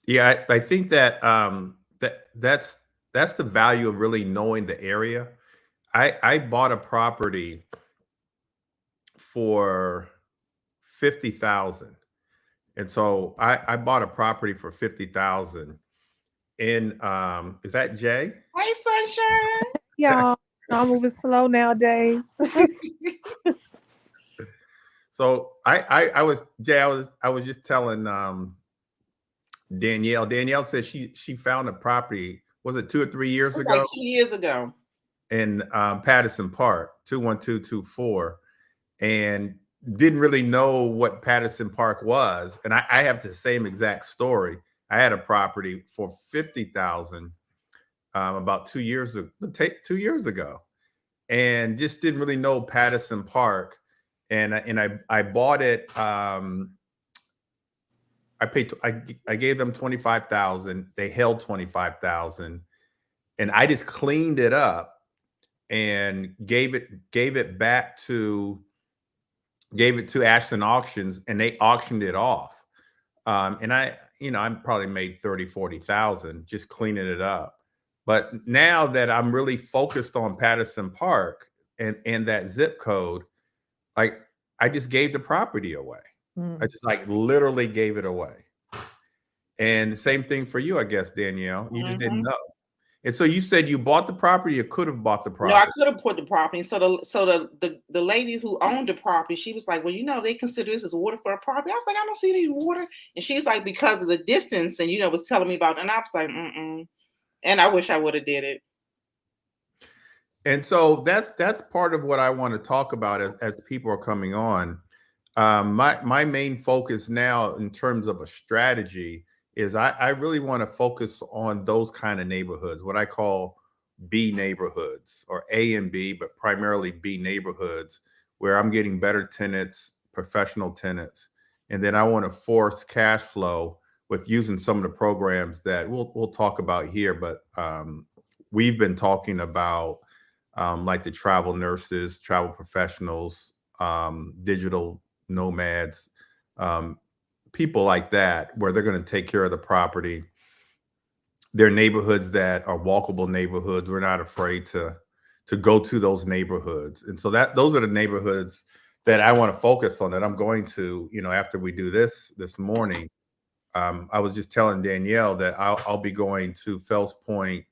Yeah, I think that that's the value of really knowing the area. I bought a property for 50,000. And so I bought a property for 50,000 in is that Jay? Hey, sunshine. Y'all, I'm moving slow nowadays. So I was Jay, I was just telling Danielle. Danielle said she found a property, was it 2 or 3 years It was like ago 2 years ago. in Patterson Park, 21224, and didn't really know what Patterson Park was. And I have the same exact story. I had a property for 50,000 about 2 years ago, 2 years ago, and just didn't really know Patterson Park. And I bought it. I gave them 25,000. They held 25,000, and I just cleaned it up and gave it to Ashton Auctions, and they auctioned it off. And I probably made 30, 40,000 just cleaning it up. But now that I'm really focused on Patterson Park and that zip code, like I just gave the property away. I Mm. just like literally gave it away. And the same thing for you, I guess, Danielle. You just didn't Hmm. know. And so you said you bought the property, you could have bought the No, I property. could have put the property. So the lady who owned the property, she was like, "Well, they consider this as waterfront property." I was like, "I don't see any water," and she's like, "Because of the distance," and was telling me about it. And I was like, "Mm-mm." And I wish I would have did it. And so that's part of what I want to talk about as people are coming on. My main focus now in terms of a strategy is I really want to focus on those kind of neighborhoods, what I call B neighborhoods or A and B, but primarily B neighborhoods where I'm getting better tenants, professional tenants, and then I want to force cash flow with using some of the programs that we'll talk about here. But we've been talking about like the travel nurses, travel professionals, digital nomads, um, people like that, where they're going to take care of the property. They're neighborhoods that are walkable neighborhoods. We're not afraid to go to those neighborhoods, and so that those are the neighborhoods that I want to focus on. That I'm going to, after we do this morning. I was just telling Danielle that I'll be going to Fells Point,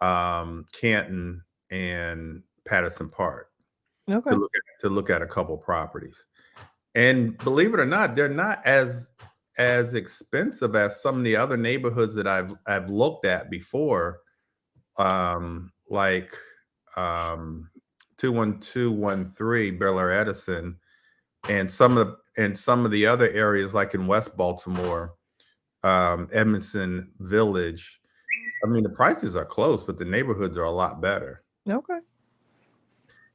Canton, and Patterson Park Okay. to look at a couple properties. And believe it or not, they're not as expensive as some of the other neighborhoods that I've looked at before, like um, 21213 Bel Air Edison, and some of the other areas like in West Baltimore, Edmondson Village. I mean, the prices are close, but the neighborhoods are a lot better. Okay.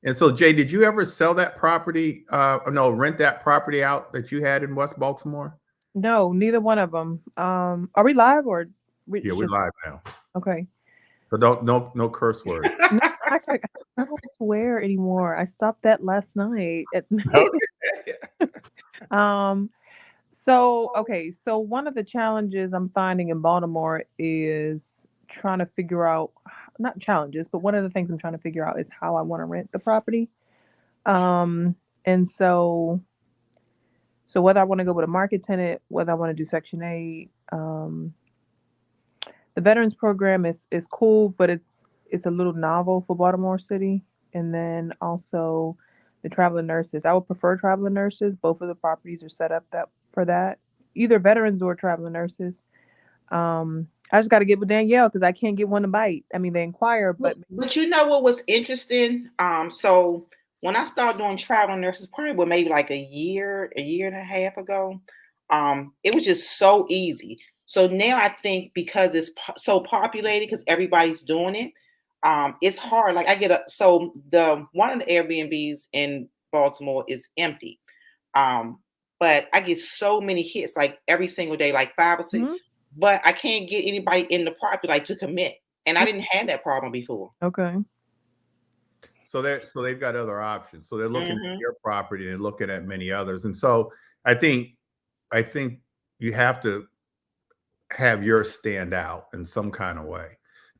And so, Jay, did you ever sell that property? No, rent that property out that you had in West Baltimore? No, neither one of them. Are we live or Yeah, it's we're just live now. okay? So don't no curse words. No, I don't swear anymore. I stopped that last night at Okay. um so okay, so one of the challenges I'm finding in Baltimore is trying to figure out, not challenges, but one of the things I'm trying to figure out is how I want to rent the property. Um and so whether I want to go with a market tenant, whether I want to do Section 8, the veterans program is cool, but it's a little novel for Baltimore City. And then also the traveling nurses. I would prefer traveling nurses. Both of the properties are set up that for that, either veterans or traveling nurses. I just got to get with Danielle because I can't get one to bite. I mean, they inquire, But, but but you know what was interesting? So when I started doing travel nurses, probably maybe like a year and a half ago, it was just so easy. So now I think because it's so populated, because everybody's doing it, it's hard. Like I get the one of the Airbnbs in Baltimore is empty, um, but I get so many hits like every single day, like five or six. mhm, But I can't get anybody in the property like to commit, and I didn't have that problem before. okay, So they've got other options. So they're looking at Mhm. your property and looking at many others. And so I think I think you have to have yours stand out in some kind of way.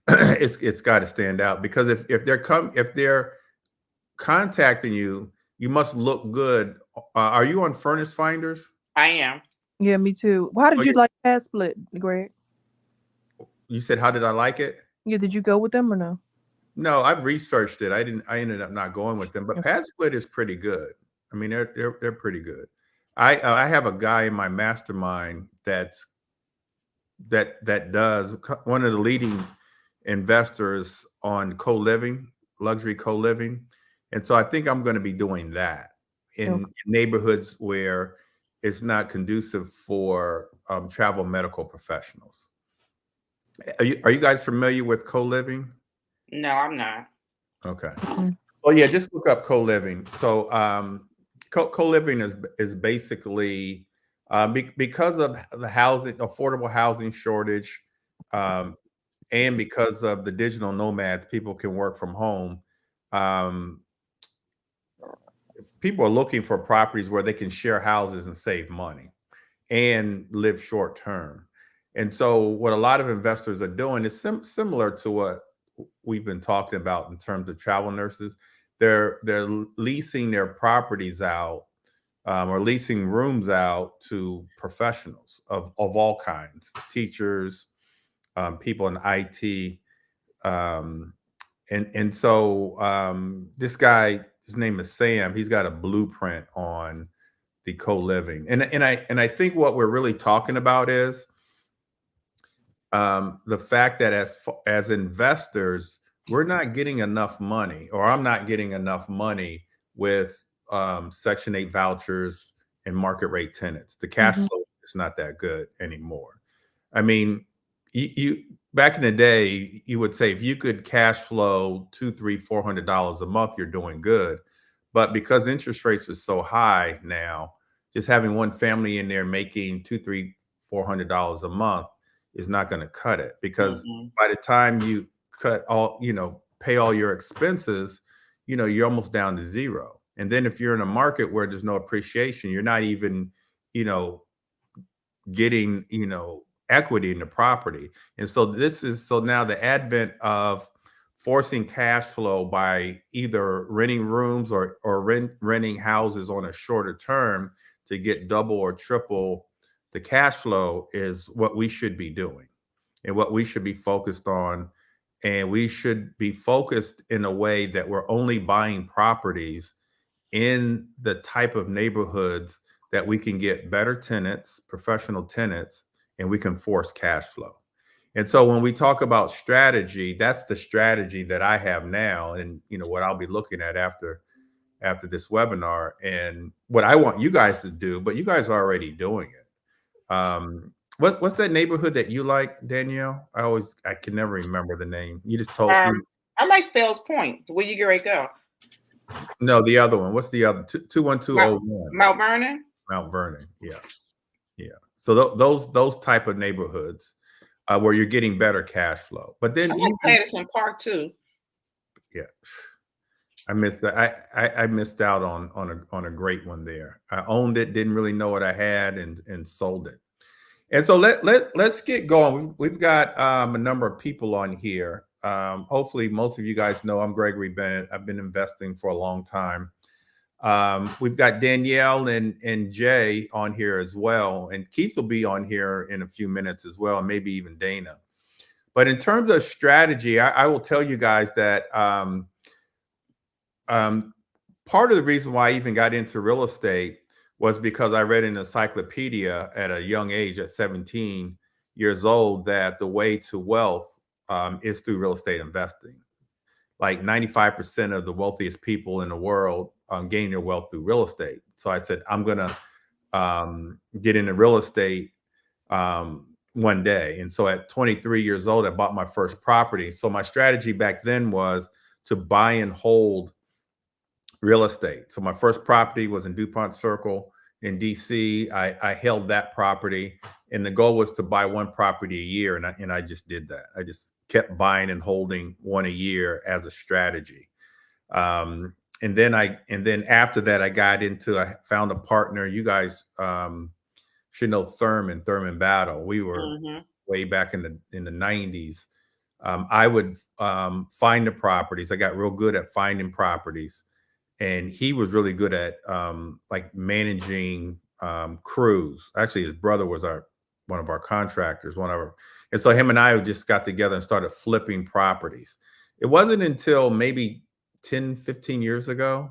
It's got to stand out, because if they're contacting you, you must look good. Are you on Furnace Finders? I am. Yeah, me too. How Oh, did you like Pad Split, Greg? you said, how did I like it? Yeah, did you go with them or no? No, I've researched it. I didn't. I ended up not going with them, but Okay. Pad Split is pretty good. I mean, they're pretty good. I have a guy in my mastermind that does, one of the leading investors on co-living, luxury co-living, and so I think I'm going to be doing that in Okay. neighborhoods where it's not conducive for travel medical professionals. Are you guys familiar with co-living? No, I'm not. Okay. Mm. Well, yeah, just look up co-living. So co-living is basically because of the affordable housing shortage, um, and because of the digital nomads, people can work from home. Um, People are looking for properties where they can share houses and save money and live short term. And so, what a lot of investors are doing is similar to what we've been talking about in terms of travel nurses. They're leasing their properties out, or leasing rooms out to professionals of all kinds, teachers, people in IT, um, and so this guy, his name is Sam. He's got a blueprint on the co-living, and I think what we're really talking about is the fact that as investors, we're not getting enough money, or I'm not getting enough money with Section 8 vouchers and market rate tenants. The cash Mhm. flow is not that good anymore. I mean, you back in the day, you would say if you could cash flow two, three, $400 a month, you're doing good. But because interest rates are so high now, just having one family in there making two, three, $400 a month is not going to cut it, because Mm-mm. by the time you cut all, pay all your expenses, you're almost down to zero. And then if you're in a market where there's no appreciation, you're not even, you know, getting, equity in the property. And so now the advent of forcing cash flow by either renting rooms or renting houses on a shorter term to get double or triple the cash flow is what we should be doing and what we should be focused on. And we should be focused in a way that we're only buying properties in the type of neighborhoods that we can get better tenants, professional tenants, and we can force cash flow. And so when we talk about strategy, that's the strategy that I have now, and what I'll be looking at after this webinar, and what I want you guys to do. But you guys are already doing it. What's that neighborhood that you like, Danielle? I can never remember the name. You just told you. I like Fells Point. Where you get ready to go? No, the other one. What's the other? 21201. Mount Vernon. Mount Vernon. Yeah, yeah. So those type of neighborhoods where you're getting better cash flow. But I then like even Patterson Park too. yeah, I missed that. I missed out on a great one there. I owned it, didn't really know what I had, and sold it. And so let's get going. We've got a number of people on here. Hopefully, most of you guys know I'm Gregory Bennett. I've been investing for a long time. We've got Danielle and Jay on here as well, and Keith will be on here in a few minutes as well, and maybe even Dana. But in terms of strategy, I will tell you guys that part of the reason why I even got into real estate was because I read an encyclopedia at a young age, at 17 years old, that the way to wealth is through real estate investing. Like 95% of the wealthiest people in the world gain their wealth through real estate. So I said, I'm going to get into real estate one day. And so at 23 years old, I bought my first property. So my strategy back then was to buy and hold real estate. So my first property was in DuPont Circle in DC. I held that property, and the goal was to buy one property a year. And I just did that. I just kept buying and holding one a year as a strategy. And then after that, I found a partner. You guys should know Thurman Battle. We were Mm-hmm. way back in the 90s. I would find the properties. I got real good at finding properties, and he was really good at like managing crews. Actually, his brother was our one of our contractors, one of our, and so him and I just got together and started flipping properties. It wasn't until maybe 10, 15 years ago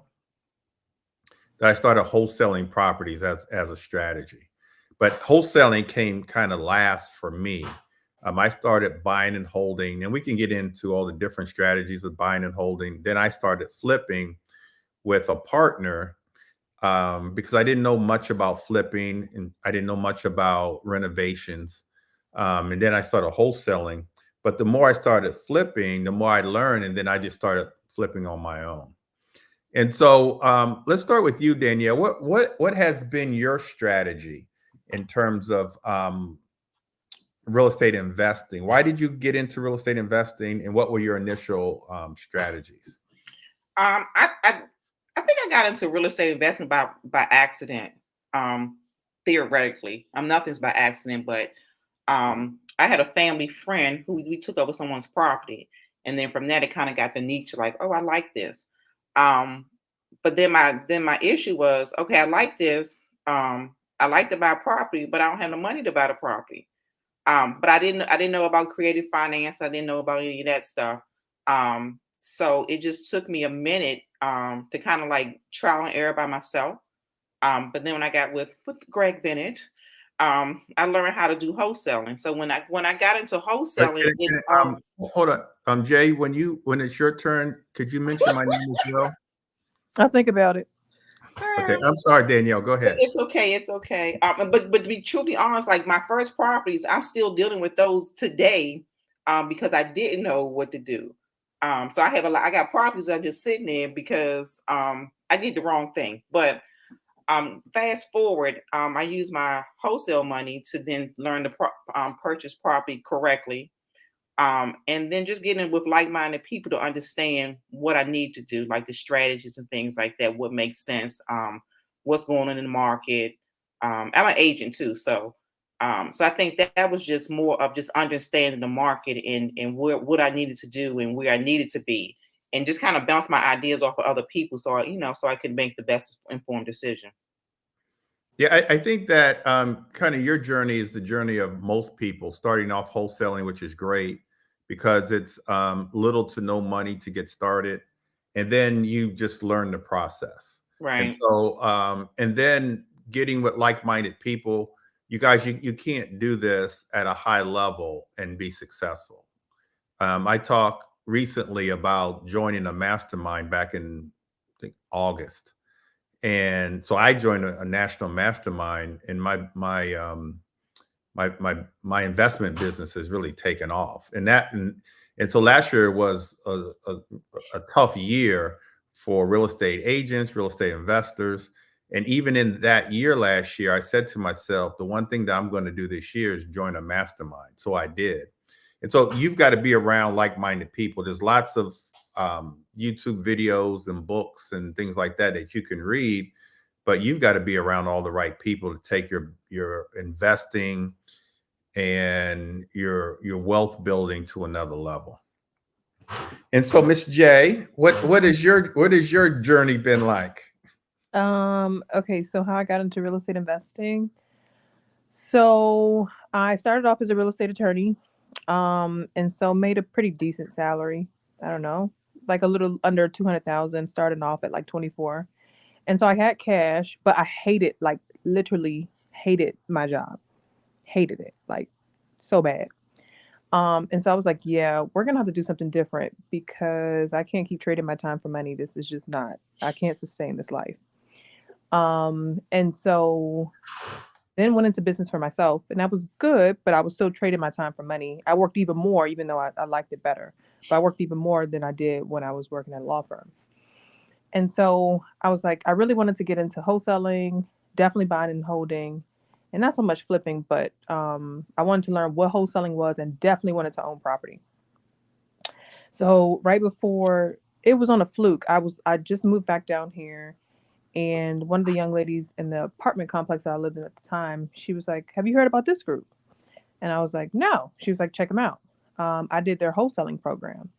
that I started wholesaling properties as a strategy. But wholesaling came kind of last for me. I started buying and holding, and we can get into all the different strategies with buying and holding. Then I started flipping with a partner because I didn't know much about flipping and I didn't know much about renovations. And then I started wholesaling. But the more I started flipping, the more I learned, and then I just started flipping on my own. And so let's start with you, Danielle. What has been your strategy in terms of real estate investing? Why did you get into real estate investing, and what were your initial strategies? I think I got into real estate investment by accident. Um, Theoretically, nothing's by accident, but I had a family friend who we took over someone's property, and then from that it kind of got the niche like, oh, I like this. Um, but then my issue was, okay, I like this. I like to buy property, but I don't have the money to buy the property. But I didn't know about creative finance. I didn't know about any of that stuff. So it just took me a minute to kind of like trial and error by myself. But then when I got with Greg Bennett, I learned how to do wholesaling. So when I got into wholesaling, Hold on, Jay. When it's your turn, could you mention my name as well? I'll think about it. Okay, I'm sorry, Danielle. Go ahead. it's okay, it's okay. But to be truly honest, like my first properties, I'm still dealing with those today, because I didn't know what to do. So I have a lot. I got properties I'm just sitting there because I did the wrong thing. But fast forward, I use my wholesale money to then learn to purchase property correctly, and then just getting with like-minded people to understand what I need to do, like the strategies and things like that, what makes sense, what's going on in the market. I'm an agent too, so I think that was just more of just understanding the market and what I needed to do and where I needed to be, and just kind of bounce my ideas off of other people, so I could make the best informed decision. Yeah, I think that kind of your journey is the journey of most people, starting off wholesaling, which is great because it's little to no money to get started, and then you just learn the process. And Right. so, and then getting with like-minded people, you guys, you can't do this at a high level and be successful. I talked recently about joining a mastermind back in, I think, August, and so I joined a national mastermind, and my investment business has really taken off. And so last year was a tough year for real estate agents, real estate investors. And even in that year last year, I said to myself, the one thing that I'm going to do this year is join a mastermind. So I did. And so you've got to be around like-minded people. There's lots of YouTube videos and books and things like that that you can read, but you've got to be around all the right people to take your investing and your wealth building to another level. And so, Miss J, what is your journey been like? Okay, so how I got into real estate investing. So I started off as a real estate attorney, and so made a pretty decent salary. I don't know, like a little under 200,000, starting off at like 24. And so I had cash, but I hated, like literally hated my job. Hated it, like so bad. And so I was like, yeah, we're gonna have to do something different because I can't keep trading my time for money. This is just not, I can't sustain this life. And so then went into business for myself, and that was good, but I was still trading my time for money. I worked even more, even though I liked it better, but I worked even more than I did when I was working at a law firm. And so I was like, I really wanted to get into wholesaling, definitely buying and holding, and not so much flipping, but I wanted to learn what wholesaling was and definitely wanted to own property. So right before, it was on a fluke. I just moved back down here, and one of the young ladies in the apartment complex that I lived in at the time, she was like, "Have you heard about this group?" And I was like, no. She was like, check them out. I did their wholesaling program.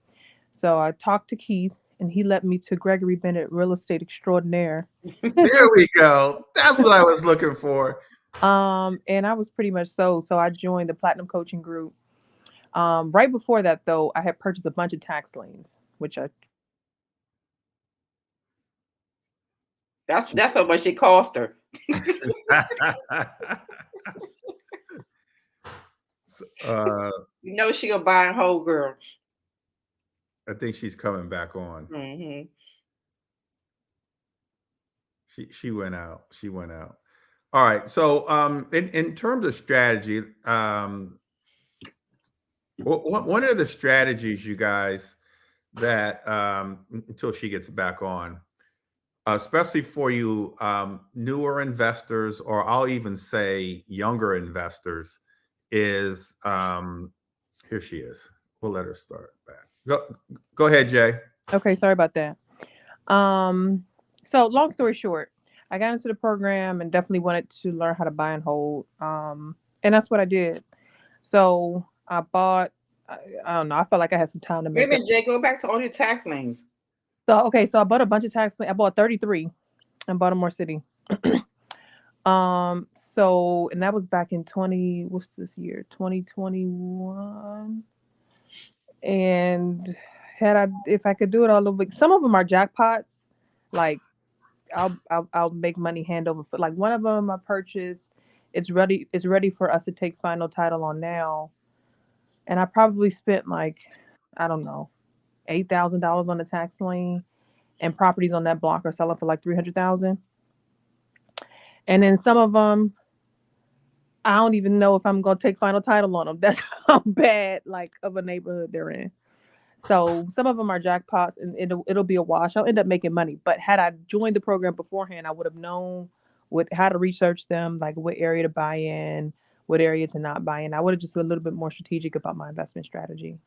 So I talked to Keith, and he led me to Gregory Bennett, real estate extraordinaire. There we go. That's what I was looking for. And I was pretty much sold. So I joined the Platinum Coaching Group. Right before that, though, I had purchased a bunch of tax liens, which I That's how much it cost her. You know she gonna buy a whole girl. I think she's coming back on. Mm-hmm. She went out. She went out. All right. So in terms of strategy, one of the strategies, you guys, that until she gets back on, especially for you newer investors, or I'll even say younger investors, is here she is. We'll let her start back. Go ahead, Jay. Okay, sorry about that. So long story short, I got into the program and definitely wanted to learn how to buy and hold. And that's what I did. So I bought, I don't know, I felt like I had some time to Wait a make up. minute, Jay, go back to all your tax liens. So okay, so I bought a bunch of tax. I bought 33 in Baltimore City. So and that was back in 20. What's this year? 2021. And if I could do it all over, some of them are jackpots. Like I'll make money hand over foot. Like one of them I purchased. It's ready for us to take final title on now. And I probably spent like, I don't know, $8,000 on the tax lien, and properties on that block are selling for like 300,000. And then some of them, I don't even know if I'm gonna take final title on them. That's how bad like of a neighborhood they're in. So some of them are jackpots, and it'll be a wash. I'll end up making money. But had I joined the program beforehand, I would have known how to research them, like what area to buy in, what area to not buy in. I would have just been a little bit more strategic about my investment strategy.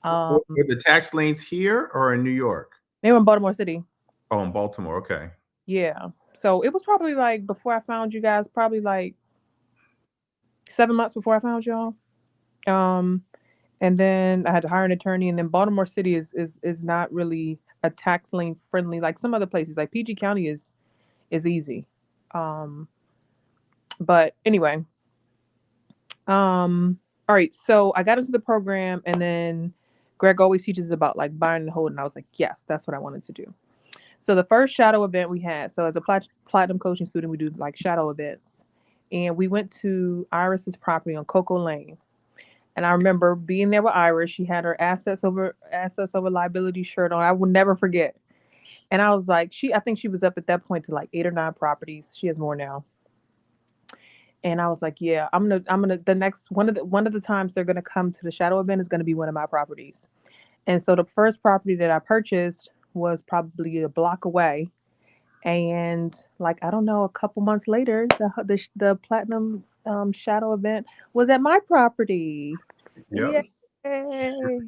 Were the tax liens here or in New York? They were in Baltimore City. Oh, in Baltimore. Okay. Yeah. So it was probably like before I found you guys, probably like 7 months before I found y'all. And then I had to hire an attorney. And then Baltimore City is not really a tax lien friendly like some other places. Like PG County is easy. But anyway, all right. So I got into the program, and then Greg always teaches about like buying and holding. I was like, yes, that's what I wanted to do. So the first shadow event we had. So as a platinum coaching student, we do like shadow events, and we went to Iris's property on Cocoa Lane. And I remember being there with Iris. She had her assets over liability shirt on. I will never forget. And I was like, I think she was up at that point to like 8 or 9 properties. She has more now. And I was like, yeah, I'm gonna the next one of the times they're gonna come to the shadow event is gonna be one of my properties. And so the first property that I purchased was probably a block away. And like I don't know, a couple months later, the platinum shadow event was at my property. Yep. Yay!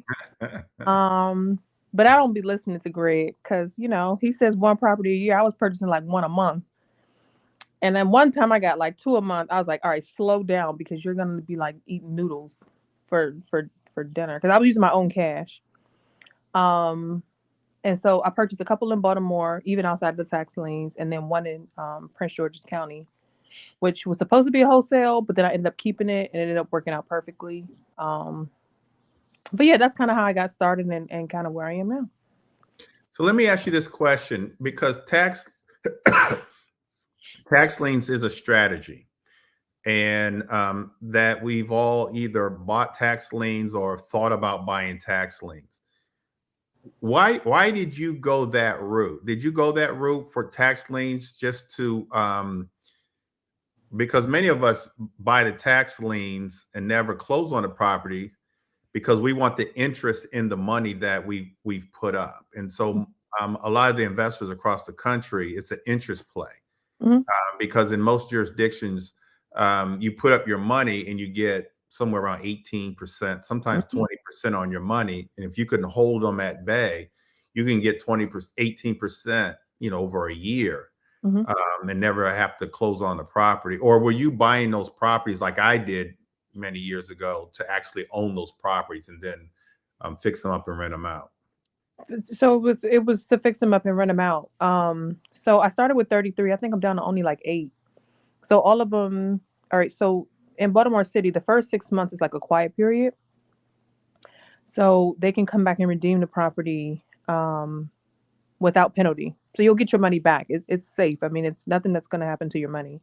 But I don't be listening to Greg because he says one property a year. I was purchasing like one a month. And then one time I got like 2 a month. I was like, all right, slow down because you're gonna be like eating noodles for dinner. Because I was using my own cash. And so I purchased a couple in Baltimore, even outside the tax liens, and then one in Prince George's County, which was supposed to be a wholesale, but then I ended up keeping it, and it ended up working out perfectly. But yeah, that's kind of how I got started, and kind of where I am now. So let me ask you this question, because tax liens is a strategy, and that we've all either bought tax liens or thought about buying tax liens. Why did you go that route? Did you go that route for tax liens just to because many of us buy the tax liens and never close on the property because we want the interest in the money that we've put up. And so a lot of the investors across the country, it's an interest play. Mm-hmm. Because in most jurisdictions, you put up your money and you get somewhere around 18%, sometimes 20% on your money. And if you can hold them at bay, you can get 20%, 18%, over a year, and never have to close on the property. Or were you buying those properties like I did, many years ago to actually own those properties and then fix them up and rent them out? So it was to fix them up and rent them out. So I started with 33. I think I'm down to only like 8. So all of them. All right. So in Baltimore City, the first 6 months is like a quiet period. So they can come back and redeem the property without penalty. So you'll get your money back. It's safe. I mean, it's nothing that's going to happen to your money.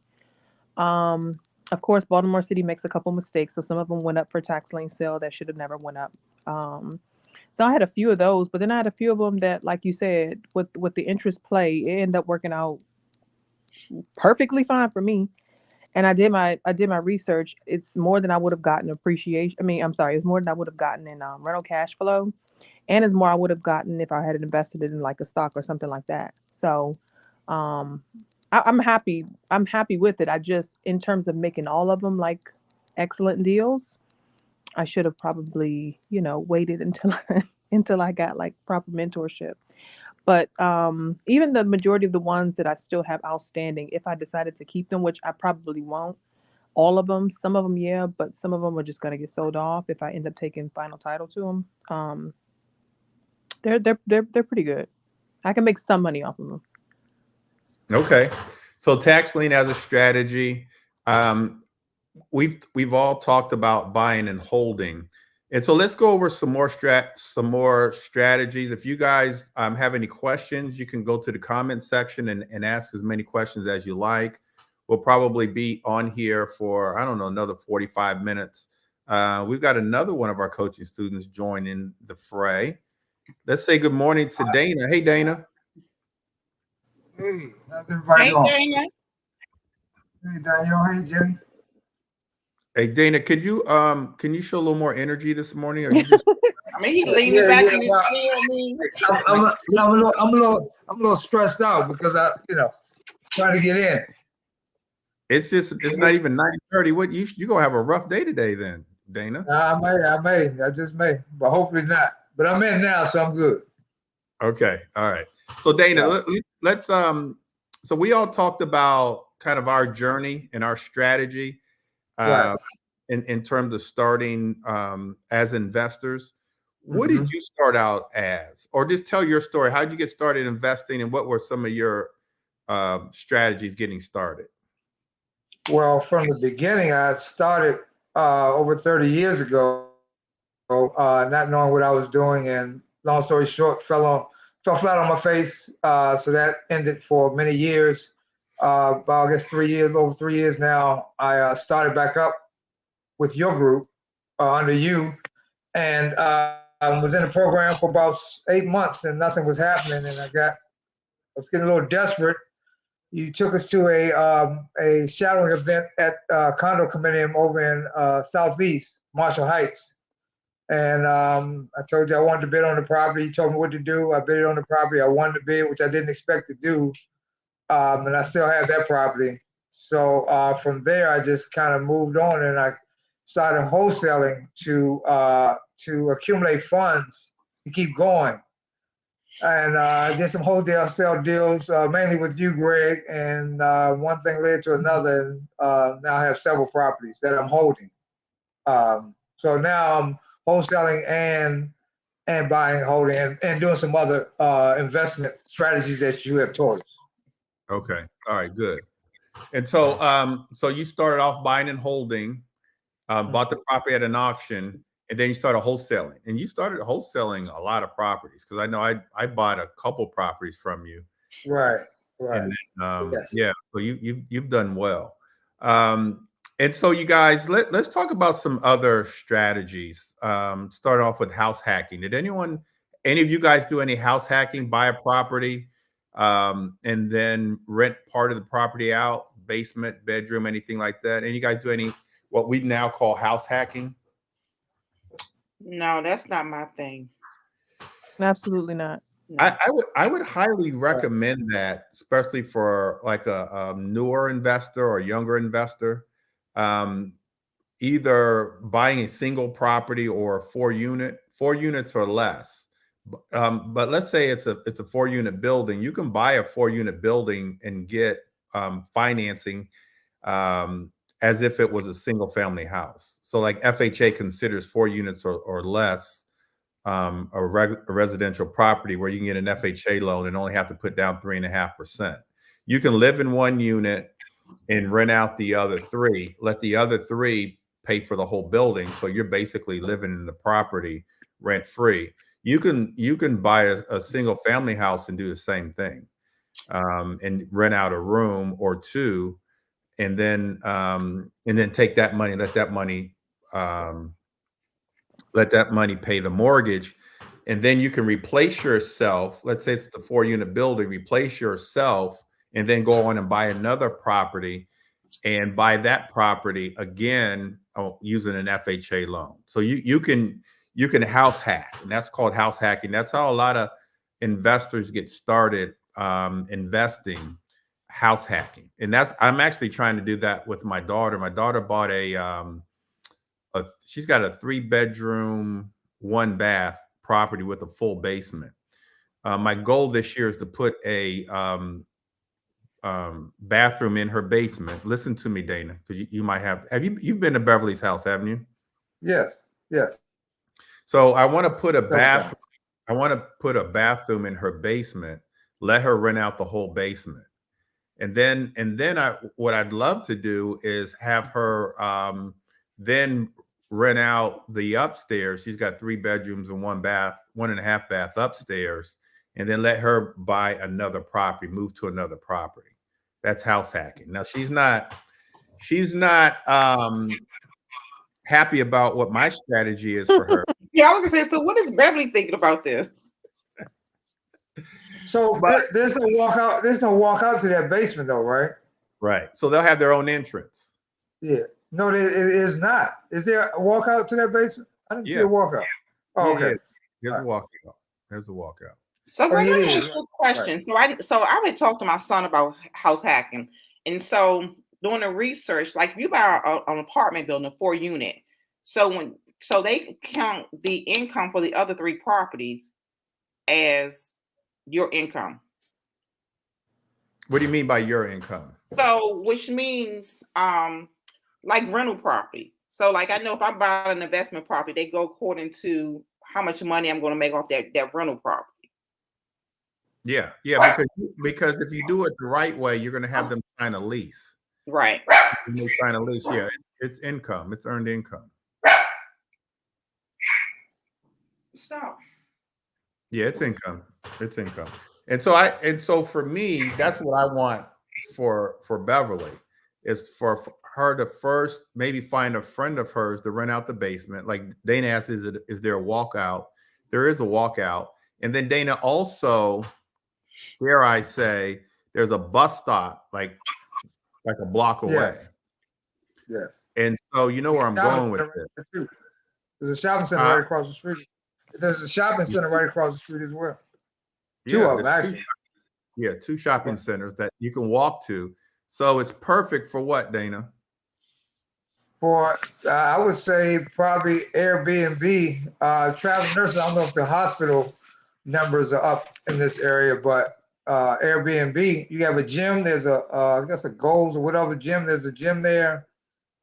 Um, of course, Baltimore City makes a couple mistakes. So some of them went up for tax lien sale that should have never went up. So I had a few of those, but then I had a few of them that, like you said, with the interest play, it ended up working out perfectly fine for me. And I did my research. It's more than I would have gotten appreciation. I mean, I'm sorry, it's more than I would have gotten in rental cash flow, and it's more I would have gotten if I had invested it in like a stock or something like that. So, um, I'm happy. I'm happy with it. I just, in terms of making all of them like excellent deals, I should have probably, waited until until I got like proper mentorship. But even the majority of the ones that I still have outstanding, if I decided to keep them, which I probably won't, all of them, some of them, yeah, but some of them are just gonna get sold off if I end up taking final title to them. They're pretty good. I can make some money off of them. Okay. So tax lien as a strategy. Um, we've all talked about buying and holding. And so let's go over some more strategies. If you guys have any questions, you can go to the comment section and ask as many questions as you like. We'll probably be on here for, I don't know, another 45 minutes. We've got another one of our coaching students joining the fray. Let's say good morning to Dana. Hey, Dana. Hey, how's everybody Hey, doing? Dana. Hey, Daniel. Hey, Jay. Hey, Dana, can you show a little more energy this morning? Or you just I mean, he Yeah, leaning yeah, back yeah. in the Well, chair. I mean, I'm a little stressed out because trying to get in. it's not even 9:30. What you gonna have a rough day today then, Dana? I just may, but hopefully not. But I'm in now, so I'm good. Okay, all right. So Dana, Right, let's so we all talked about kind of our journey and our strategy right. uh in terms of starting as investors. What did hmm you start out as? Or just tell your story. How did you get started investing and what were some of your strategies getting started? Well, from the beginning, I started over 30 years ago, not knowing what I was doing, and long story short, fell flat on my face. So that ended for many years. About I guess 3 years, over 3 years now. I started back up with your group under you, and was in the program for about 8 months, and nothing was happening. And I was getting a little desperate. You took us to a shadowing event at condo condominium over in Southeast Marshall Heights, and I told you I wanted to bid on the property. You told me what to do. I bid on the property I wanted to bid, which I didn't expect to do, and I still have that property. So from there, I just kind of moved on, and I started wholesaling to accumulate funds to keep going. And I did some wholesale deals, mainly with you, Greg, and one thing led to another. And now I have several properties that I'm holding. So now I'm wholesaling and buying, holding, and doing some other investment strategies that you have taught us. Okay. All right, good. And so so you started off buying and holding, bought the property at an auction, and then you started wholesaling. And you started wholesaling a lot of properties because I know I bought a couple properties from you. Right, right. And then, Yes. yeah, so you've done well. Um, and so you guys, let's talk about some other strategies. Start off with house hacking. Did any of you guys do any house hacking, buy a property, and then rent part of the property out, basement, bedroom, anything like that? Any of you guys do any what we now call house hacking? no, that's not my thing. Absolutely not. No. I would highly recommend that, especially for like a newer investor or a younger investor. Um, Either buying a single property or a 4 units or less. But let's say it's a 4 unit building. You can buy a 4 unit building and get financing. Um, as if it was a single family house. So like FHA considers 4 units or less a residential property where you can get an FHA loan and only have to put down 3.5%. You can live in 1 unit and rent out the other 3, let the other 3 pay for the whole building. So you're basically living in the property rent free. You can buy a single family house and do the same thing, and rent out a room or 2, and then take that money, let that money pay the mortgage, and then you can replace yourself. Let's say it's the 4 unit building, replace yourself, and then go on and buy another property, and buy that property again using an FHA loan. So you can house hack, and that's called house hacking. That's how a lot of investors get started investing, house hacking. And I'm actually trying to do that with my daughter. My daughter bought she's got a 3-bedroom, 1-bath property with a full basement. My goal this year is to put a bathroom in her basement. Listen to me, Dana, because you might have you've been to Beverly's house, haven't you? Yes. So I want to put a bathroom. I want to put a bathroom in her basement, let her rent out the whole basement. And then what I'd love to do is have her then rent out the upstairs. She's got 3 bedrooms and 1.5 bath upstairs, and then let her buy another property, move to another property. That's house hacking. Now she's not happy about what my strategy is for her. Yeah, I was gonna say, so what is Beverly thinking about this? So there's no walkout. There's no walkout to that basement, though, right? Right. So they'll have their own entrance. Yeah. No, it is not. Is there a walkout to that basement? I didn't see a walkout. Oh, okay. There's a walkout. There's a walkout. So let me ask you a question. Right. So I would talk to my son about house hacking, and so doing the research, like if you buy an apartment building, a 4-unit, so they count the income for the other 3 properties as your income. What do you mean by your income? So, which means like rental property. So, like I know if I buy an investment property, they go according to how much money I'm going to make off that rental property. Yeah, because if you do it the right way, you're going to have them sign a lease. Right. When they sign a lease, yeah, it's income. It's earned income. Stop. Yeah, it's income. It's income. And so for me, that's what I want for Beverly, is for her to first maybe find a friend of hers to rent out the basement. Like Dana asked, is there a walkout? There is a walkout. And then Dana also, dare I say, there's a bus stop like a block away. Yes. And so you know where I'm going with this. There's a shopping center right across the street. There's a shopping center right across the street as well. Two of them, actually. 2 shopping centers that you can walk to. So it's perfect for what, Dana? For I would say probably Airbnb, travel nurses. I don't know if the hospital numbers are up in this area, but Airbnb, you have a gym. There's I guess a Goals or whatever gym. There's a gym there.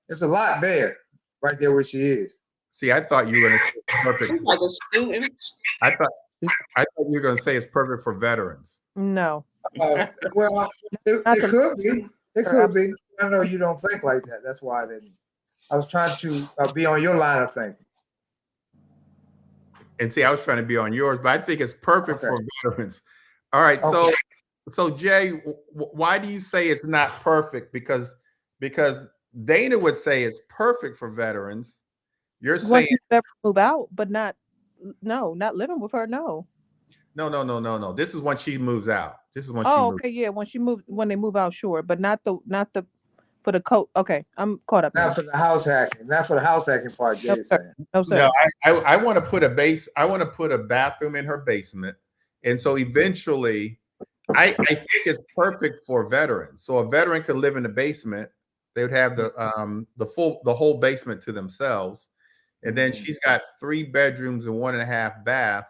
There's a lot there, right there where she is. See, I thought you were going to say perfect. She's like a student. I thought you were going to say it's perfect for veterans. No. Well, it could be. It could be. I know you don't think like that. That's why I didn't. I was trying to be on your line of thinking. And see, I was trying to be on yours, but I think it's perfect for veterans. All right. Okay. So Jay, why do you say it's not perfect? Because Dana would say it's perfect for veterans. You're saying move out, but not living with her. No. This is when she moves out. This is when when they move out, sure, but not the for the coat. Okay, I'm caught up. Not for the house hacking. Not for the house hacking part, Jay is saying. No, sir. No, I want to put I want to put a bathroom in her basement, and so eventually, I think it's perfect for veterans. So a veteran could live in the basement. They would have the whole basement to themselves, and then she's got 3 bedrooms and 1.5 bath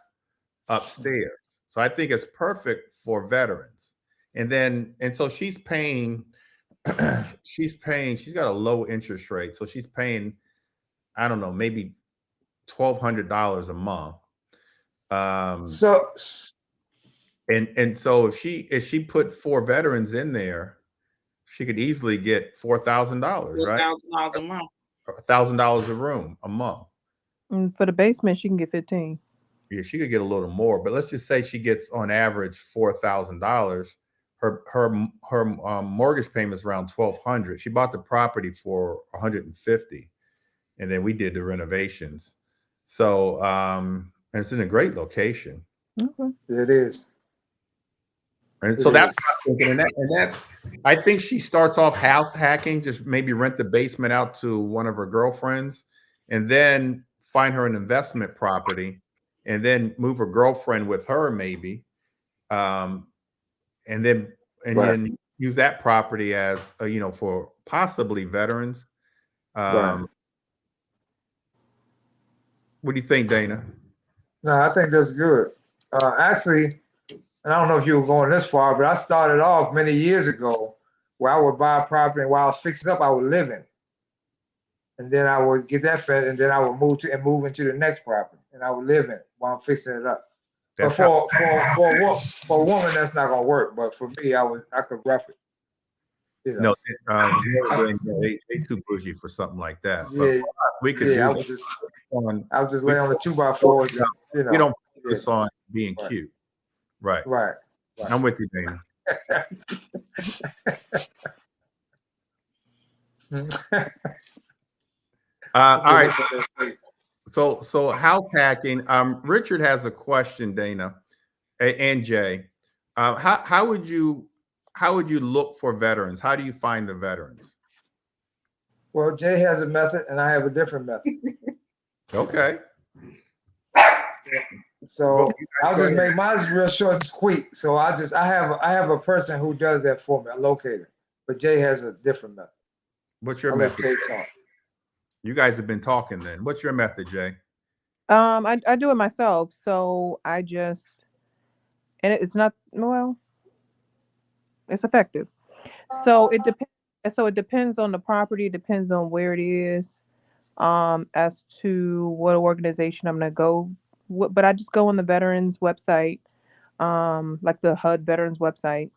upstairs. So I think it's perfect for veterans. And so she's paying she's got a low interest rate, so she's paying, I don't know, maybe $1,200 a month. So And so if she put 4 veterans in there, she could easily get $4,000, right? $4,000 a month. $1,000 a room a month. And for the basement, she can get 15. Yeah, she could get a little more, but let's just say she gets on average $4,000. Her mortgage payment is around $1,200. She bought the property for $150, and then we did the renovations. So and it's in a great location. Okay. it is. And so that's what I'm thinking. And that's, I think she starts off house hacking, just maybe rent the basement out to one of her girlfriends, and then find her an investment property, and then move her girlfriend with her, maybe, and then use that property as for possibly veterans. What do you think, Dana? No, I think that's good. Actually, and I don't know if you were going this far, but I started off many years ago where I would buy a property, and while I was fixing up, I would live in. And then I would get that fed, and then I would move into the next property, and I would live in it while I'm fixing it up. But for a woman, that's not gonna work. But for me, I could rough it. No, they too bougie for something like that. Yeah, but we could do I was just laying on the 2x4. We don't focus on being cute. Right. I'm with you, Dana. All right. So house hacking. Richard has a question, Dana, and Jay. How would you look for veterans? How do you find the veterans? Well, Jay has a method, and I have a different method. Okay. So I'll just make mine real short and sweet. So I have a person who does that for me, a locator. But Jay has a different method. What's your method? You guys have been talking then. What's your method, Jay? I do it myself. So I just, and it's not, well, it's effective. So it depends. So it depends on the property. It depends on where it is, as to what organization I'm gonna go. But I just go on the veterans website, like the HUD veterans website,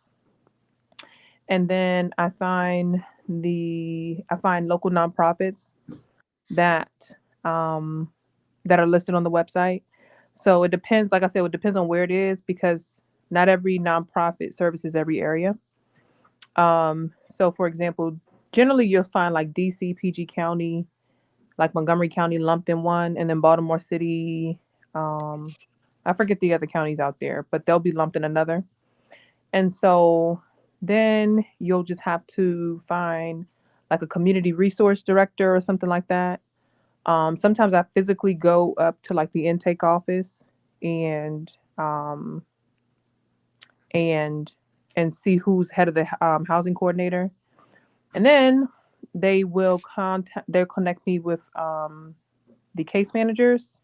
and then I find local nonprofits that that are listed on the website. So it depends. Like I said, it depends on where it is, because not every nonprofit services every area. So for example, generally you'll find like DC, PG County, like Montgomery County lumped in one, and then Baltimore City. I forget the other counties out there, but they'll be lumped in another. And so then you'll just have to find like a community resource director or something like that. Sometimes I physically go up to like the intake office and see who's head of the housing coordinator, and then they'll connect me with the case managers,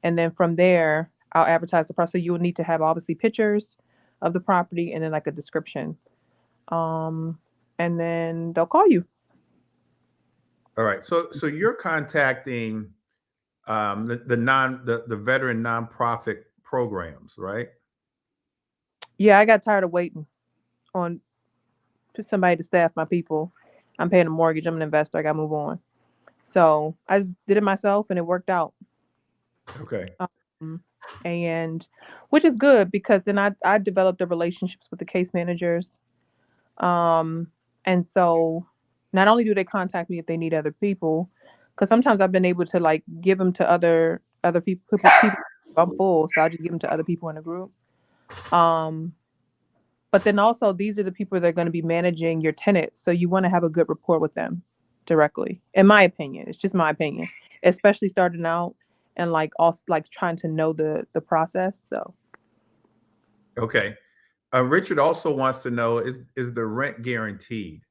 and then from there I'll advertise the process. You will need to have obviously pictures of the property and then like a description, and then they'll call you. All right. So you're contacting the veteran nonprofit programs, right? Yeah, I got tired of waiting on somebody to staff my people. I'm paying a mortgage. I'm an investor. I got to move on. So I just did it myself, and it worked out. Okay. And which is good, because then I developed the relationships with the case managers. And so not only do they contact me if they need other people, because sometimes I've been able to like give them to other people. I'm full, so I just give them to other people in the group. But then also these are the people that are going to be managing your tenants, so you want to have a good rapport with them directly. In my opinion, it's just my opinion, especially starting out and like also like trying to know the process. So. Okay. Richard also wants to know, is the rent guaranteed?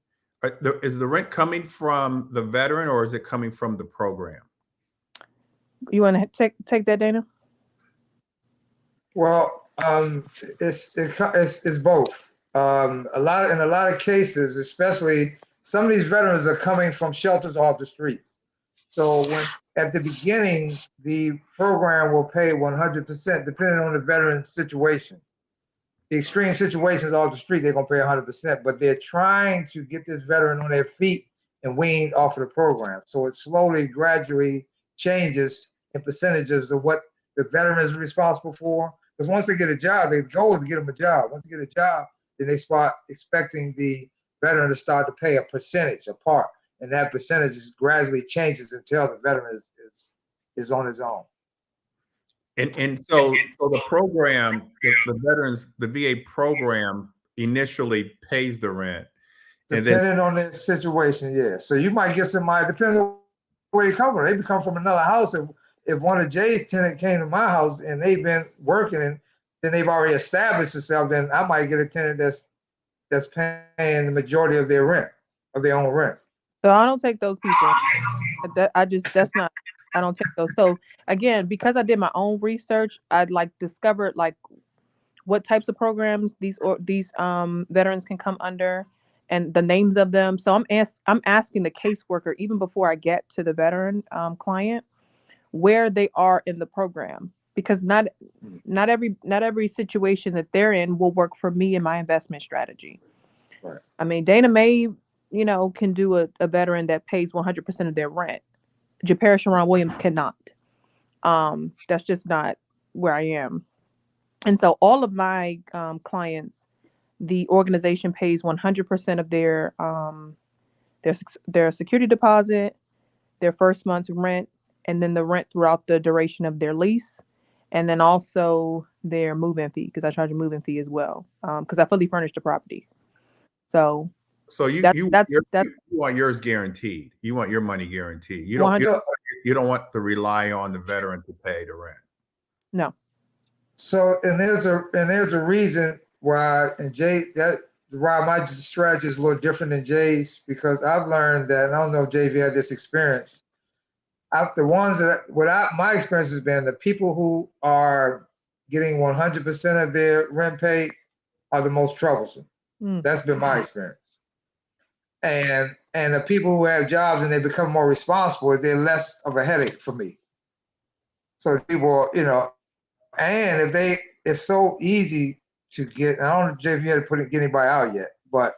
Is the rent coming from the veteran, or is it coming from the program? You want to take that, Dana? Well, it's both. In a lot of cases, especially some of these veterans are coming from shelters off the streets. So when at the beginning, the program will pay 100%, depending on the veteran's situation. The extreme situations off the street, they're gonna pay 100%, but they're trying to get this veteran on their feet and weaned off of the program. So it slowly, gradually changes in percentages of what the veteran is responsible for. Because once they get a job, the goal is to get them a job. Once they get a job, then they start expecting the veteran to start to pay a percentage, a part, and that percentage gradually changes until the veteran is on his own. And so the program, the veterans, the VA program initially pays the rent, and then Depending on the situation, yeah. So you might get somebody, depending on where they come from. They come from another house. If one of Jay's tenant came to my house and they've been working and then they've already established themselves, then I might get a tenant that's paying the majority of their rent, of their own rent. So I don't take those people. That's not. I don't take those. So again, because I did my own research, I'd like discovered like what types of programs these veterans can come under, and the names of them. So I'm asking the caseworker even before I get to the veteran client where they are in the program, because not every situation that they're in will work for me and my investment strategy. Right. I mean, Dana May, can do a veteran that pays 100% of their rent. Japera Sharon Williams cannot. That's just not where I am. And so all of my clients, the organization pays 100% of their security deposit, their first month's rent, and then the rent throughout the duration of their lease, and then also their move-in fee, because I charge a move-in fee as well, because I fully furnish the property. So you want yours guaranteed. You want your money guaranteed. You don't want to rely on the veteran to pay the rent. No. So and there's a reason why, and Jay, why my strategy is a little different than Jay's, because I've learned that, and I don't know if Jay, if you had this experience. The ones that my experience has been, the people who are getting 100% of their rent paid are the most troublesome. That's been my experience. And the people who have jobs and they become more responsible, they're less of a headache for me. So people, and it's so easy to get. I don't know, Jay, if you had to get anybody out yet, but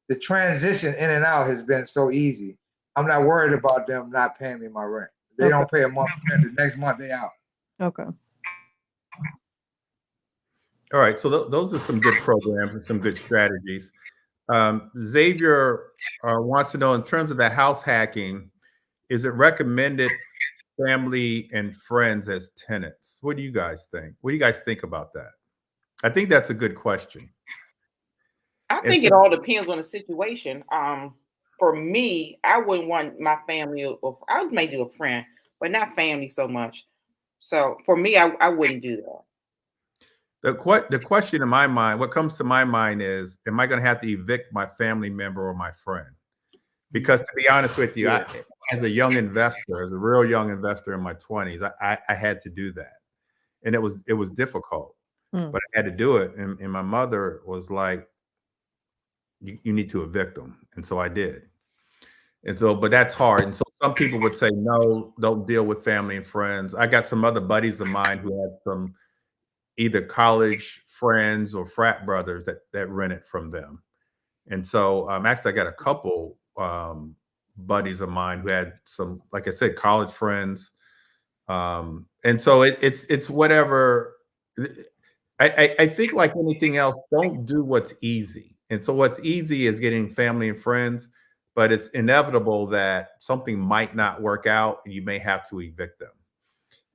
the transition in and out has been so easy. I'm not worried about them not paying me my rent. If they don't pay a month's rent, the next month they out. Okay. All right. So those are some good programs and some good strategies. Xavier wants to know, in terms of the house hacking, is it recommended family and friends as tenants? What do you guys think? What do you guys think about that? I think that's a good question. I think it all depends on the situation. For me, I wouldn't want my family, or I may do a friend, but not family so much. So for me, I wouldn't do that. The question in my mind, what comes to my mind is, am I going to have to evict my family member or my friend? Because to be honest with you, as a young investor, as a real young investor in my 20s, I had to do that. And it was difficult, but I had to do it. And my mother was like, you need to evict them. And so I did. And so, but that's hard. And so some people would say, no, don't deal with family and friends. I got some other buddies of mine who had some either college friends or frat brothers that rented from them. And so actually I got a couple buddies of mine who had some, like I said, college friends. And so it's whatever. I think like anything else, don't do what's easy. And so what's easy is getting family and friends, but it's inevitable that something might not work out and you may have to evict them.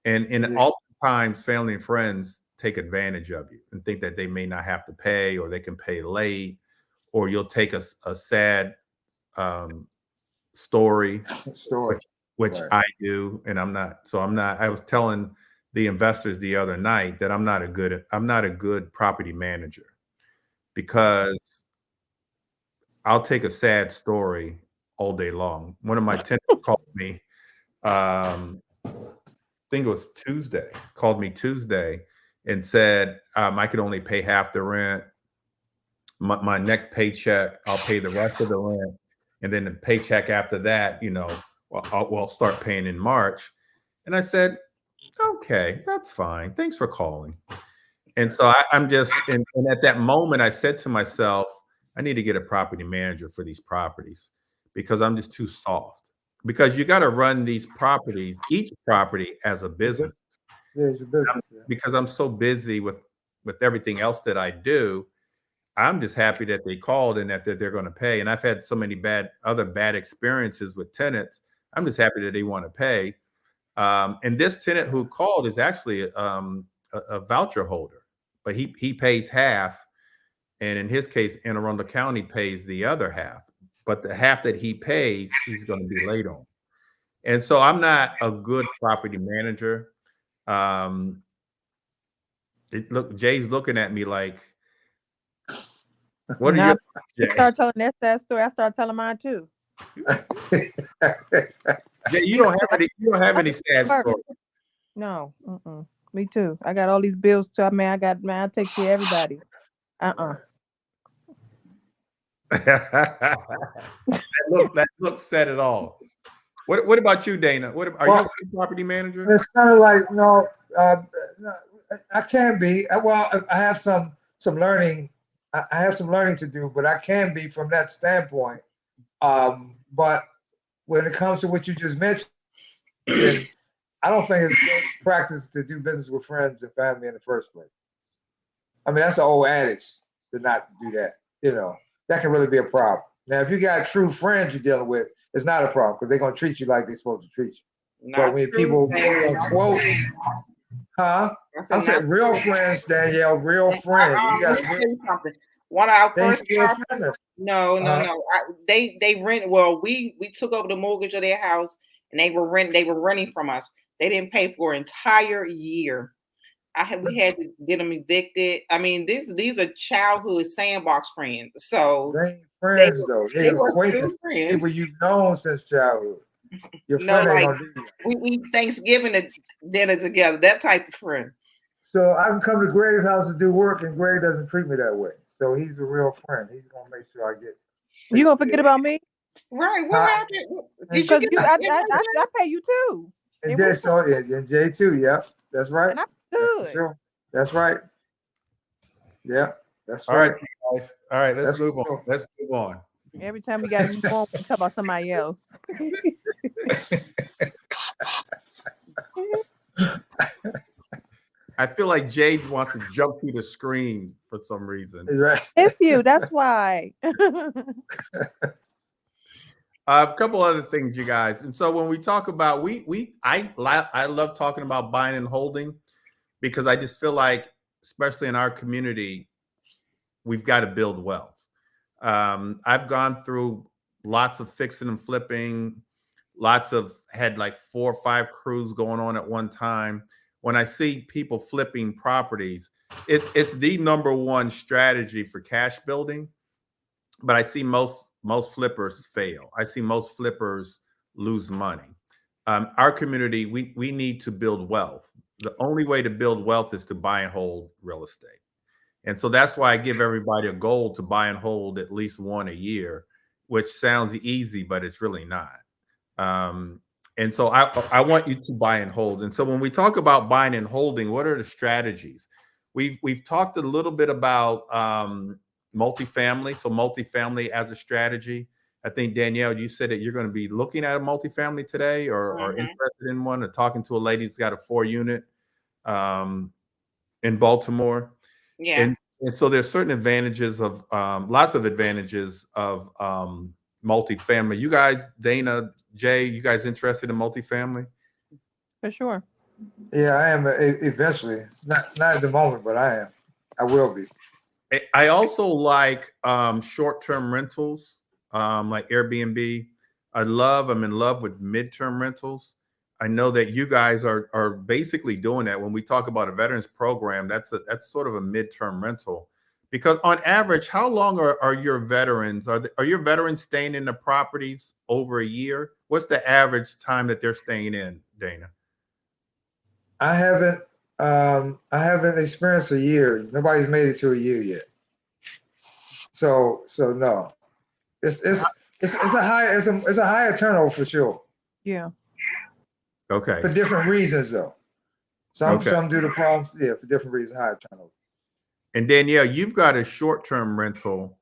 And oftentimes family and friends take advantage of you and think that they may not have to pay, or they can pay late, or you'll take a sad story, which right. I do. And I was telling the investors the other night that I'm not a good property manager, because I'll take a sad story all day long. One of my tenants called me, I think it was Tuesday, and said, I could only pay half the rent. My next paycheck, I'll pay the rest of the rent. and then the paycheck after that, well, I'll start paying in March. And I said, okay, that's fine. Thanks for calling. And so I'm just, and at that moment, I said to myself, I need to get a property manager for these properties because I'm just too soft. Because you got to run these properties, each property, as a business. Yeah, it's your business. Yeah. Because I'm so busy with everything else that I do, I'm just happy that they called and that they're going to pay. And I've had so many other bad experiences with tenants. I'm just happy that they want to pay. And this tenant who called is actually a voucher holder, but he pays half, and in his case, Anne Arundel County pays the other half. But the half that he pays, he's going to be late on. And so I'm not a good property manager. Jay's looking at me like, what are Now, your you start telling that sad story, I start telling mine too. Jay, you don't have any sad stories. No, me too. I got all these bills too. I take care of everybody. That look said it all. What about you, Dana? Are you a property manager? It's kind of like no, I can be. Well, I have some learning. I have some learning to do, but I can be from that standpoint. But when it comes to what you just mentioned, I don't think it's good practice to do business with friends and family in the first place. I mean, that's an old adage to not do that. That can really be a problem. Now, if you got true friends you're dealing with, it's not a problem because they're going to treat you like they're supposed to treat you. But when people quote, I'm saying real friends, Danielle, real friends. You got something. One of our first properties. No. They rent. Well, we took over the mortgage of their house, and they were renting from us. They didn't pay for an entire year. We had to get them evicted. I mean, these are childhood sandbox friends. So they ain't friends though. They acquaintances, people you've known since childhood. Your friend ain't gonna do that. We Thanksgiving dinner together, that type of friend. So I can come to Greg's house to do work, and Greg doesn't treat me that way. So he's a real friend. He's gonna make sure I get. You gonna forget about me? Right? What happened? Because I pay you too. And Jay, and Jay too. Yep, that's right. And I'm good. Sure. That's right. Yeah, that's all right. Guys. All right, let's move on. Let's move on. Every time we got to move on, we talk about somebody else. I feel like Jade wants to jump through the screen for some reason. Right. It's you. That's why. A couple other things, you guys. And so when we talk about, I love talking about buying and holding because I just feel like, especially in our community, we've got to build wealth. I've gone through lots of fixing and flipping, had like 4 or 5 crews going on at one time. When I see people flipping properties, it's the number one strategy for cash building, but I see most flippers fail. I see most flippers lose money. Our community, we need to build wealth. The only way to build wealth is to buy and hold real estate. And so that's why I give everybody a goal to buy and hold at least one a year, which sounds easy, but it's really not. And so I want you to buy and hold. And so when we talk about buying and holding, what are the strategies? We've talked a little bit about multifamily. So multifamily as a strategy. I think, Danielle, you said that you're going to be looking at a multifamily today or interested in one, or talking to a lady that's got a 4-unit in Baltimore. Yeah. And so there's certain advantages of lots of advantages of multifamily. You guys, Dana, Jay, you guys interested in multifamily? For sure. Yeah, I am eventually. Not at the moment, but I am. I will be. I also like short-term rentals, like Airbnb. I'm in love with midterm rentals. I know that you guys are basically doing that. When we talk about a veterans program, that's sort of a midterm rental. Because on average, how long are your veterans? Are your veterans staying in the properties over a year? What's the average time that they're staying in, Dana? I haven't experienced a year. Nobody's made it to a year yet. So no, it's It's a higher turnover for sure. Yeah. Okay. For different reasons though. Some Okay. due to problems, yeah, for different reasons, higher turnover. And Danielle, you've got a short-term rental.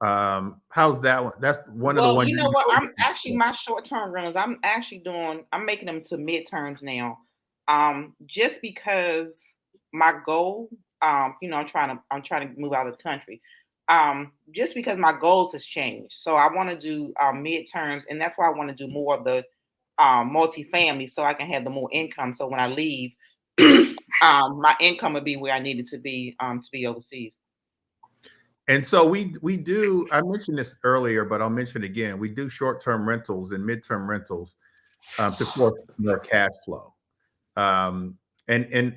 How's that one? That's one of the Well, ones you know you what? know. I'm actually my short-term rentals. I'm making them to midterms now. Just because my goal, I'm trying to move out of the country. Just because my goals has changed. So I want to do midterms, and that's why I want to do more of the multifamily so I can have the more income. So when I leave, my income would be where I need it to be overseas. And so we do. I mentioned this earlier, but I'll mention it again. We do short-term rentals and midterm rentals to force more cash flow. And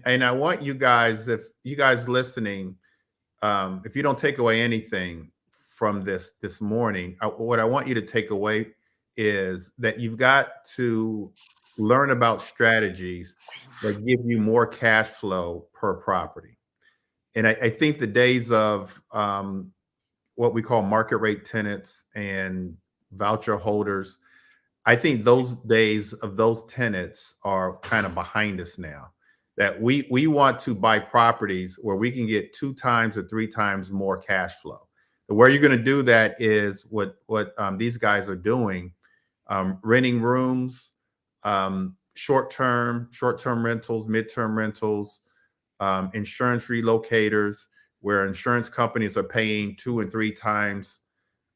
I want you guys, if you guys listening, if you don't take away anything from this morning, what I want you to take away is that you've got to learn about strategies that give you more cash flow per property. And I think the days of what we call market rate tenants and voucher holders, I think those days of those tenants are kind of behind us now. That we want to buy properties where we can get 2 times or 3 times more cash flow. The way you're going to do that is what these guys are doing, renting rooms, short-term rentals, midterm rentals, insurance relocators, where insurance companies are paying 2 and 3 times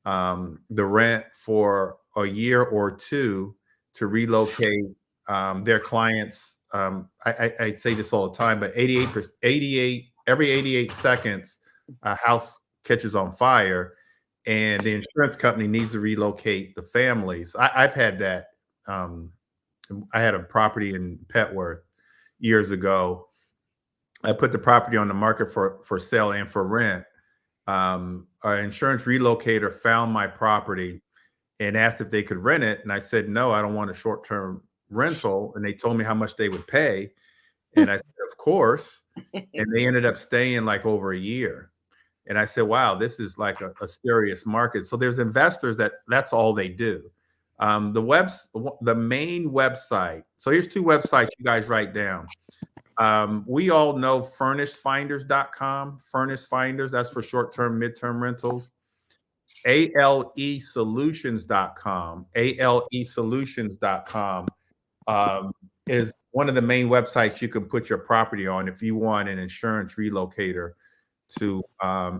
the rent for a year or 2 to relocate their clients. I say this all the time, but 88 every 88 seconds, a house catches on fire, and the insurance company needs to relocate the families. I've had that. I had a property in Petworth years ago. I put the property on the market for sale and for rent. An insurance relocator found my property and asked if they could rent it. And I said, no, I don't want a short-term rental. And they told me how much they would pay. And I said, of course. And they ended up staying like over a year. And I said, wow, this is like a serious market. So there's investors that's all they do. The main website. So here's 2 websites you guys write down. We all know furnishedfinders.com. Furnished Finders, that's for short-term, midterm rentals. ALEsolutions.com. ALEsolutions.com is one of the main websites you can put your property on if you want an insurance relocator to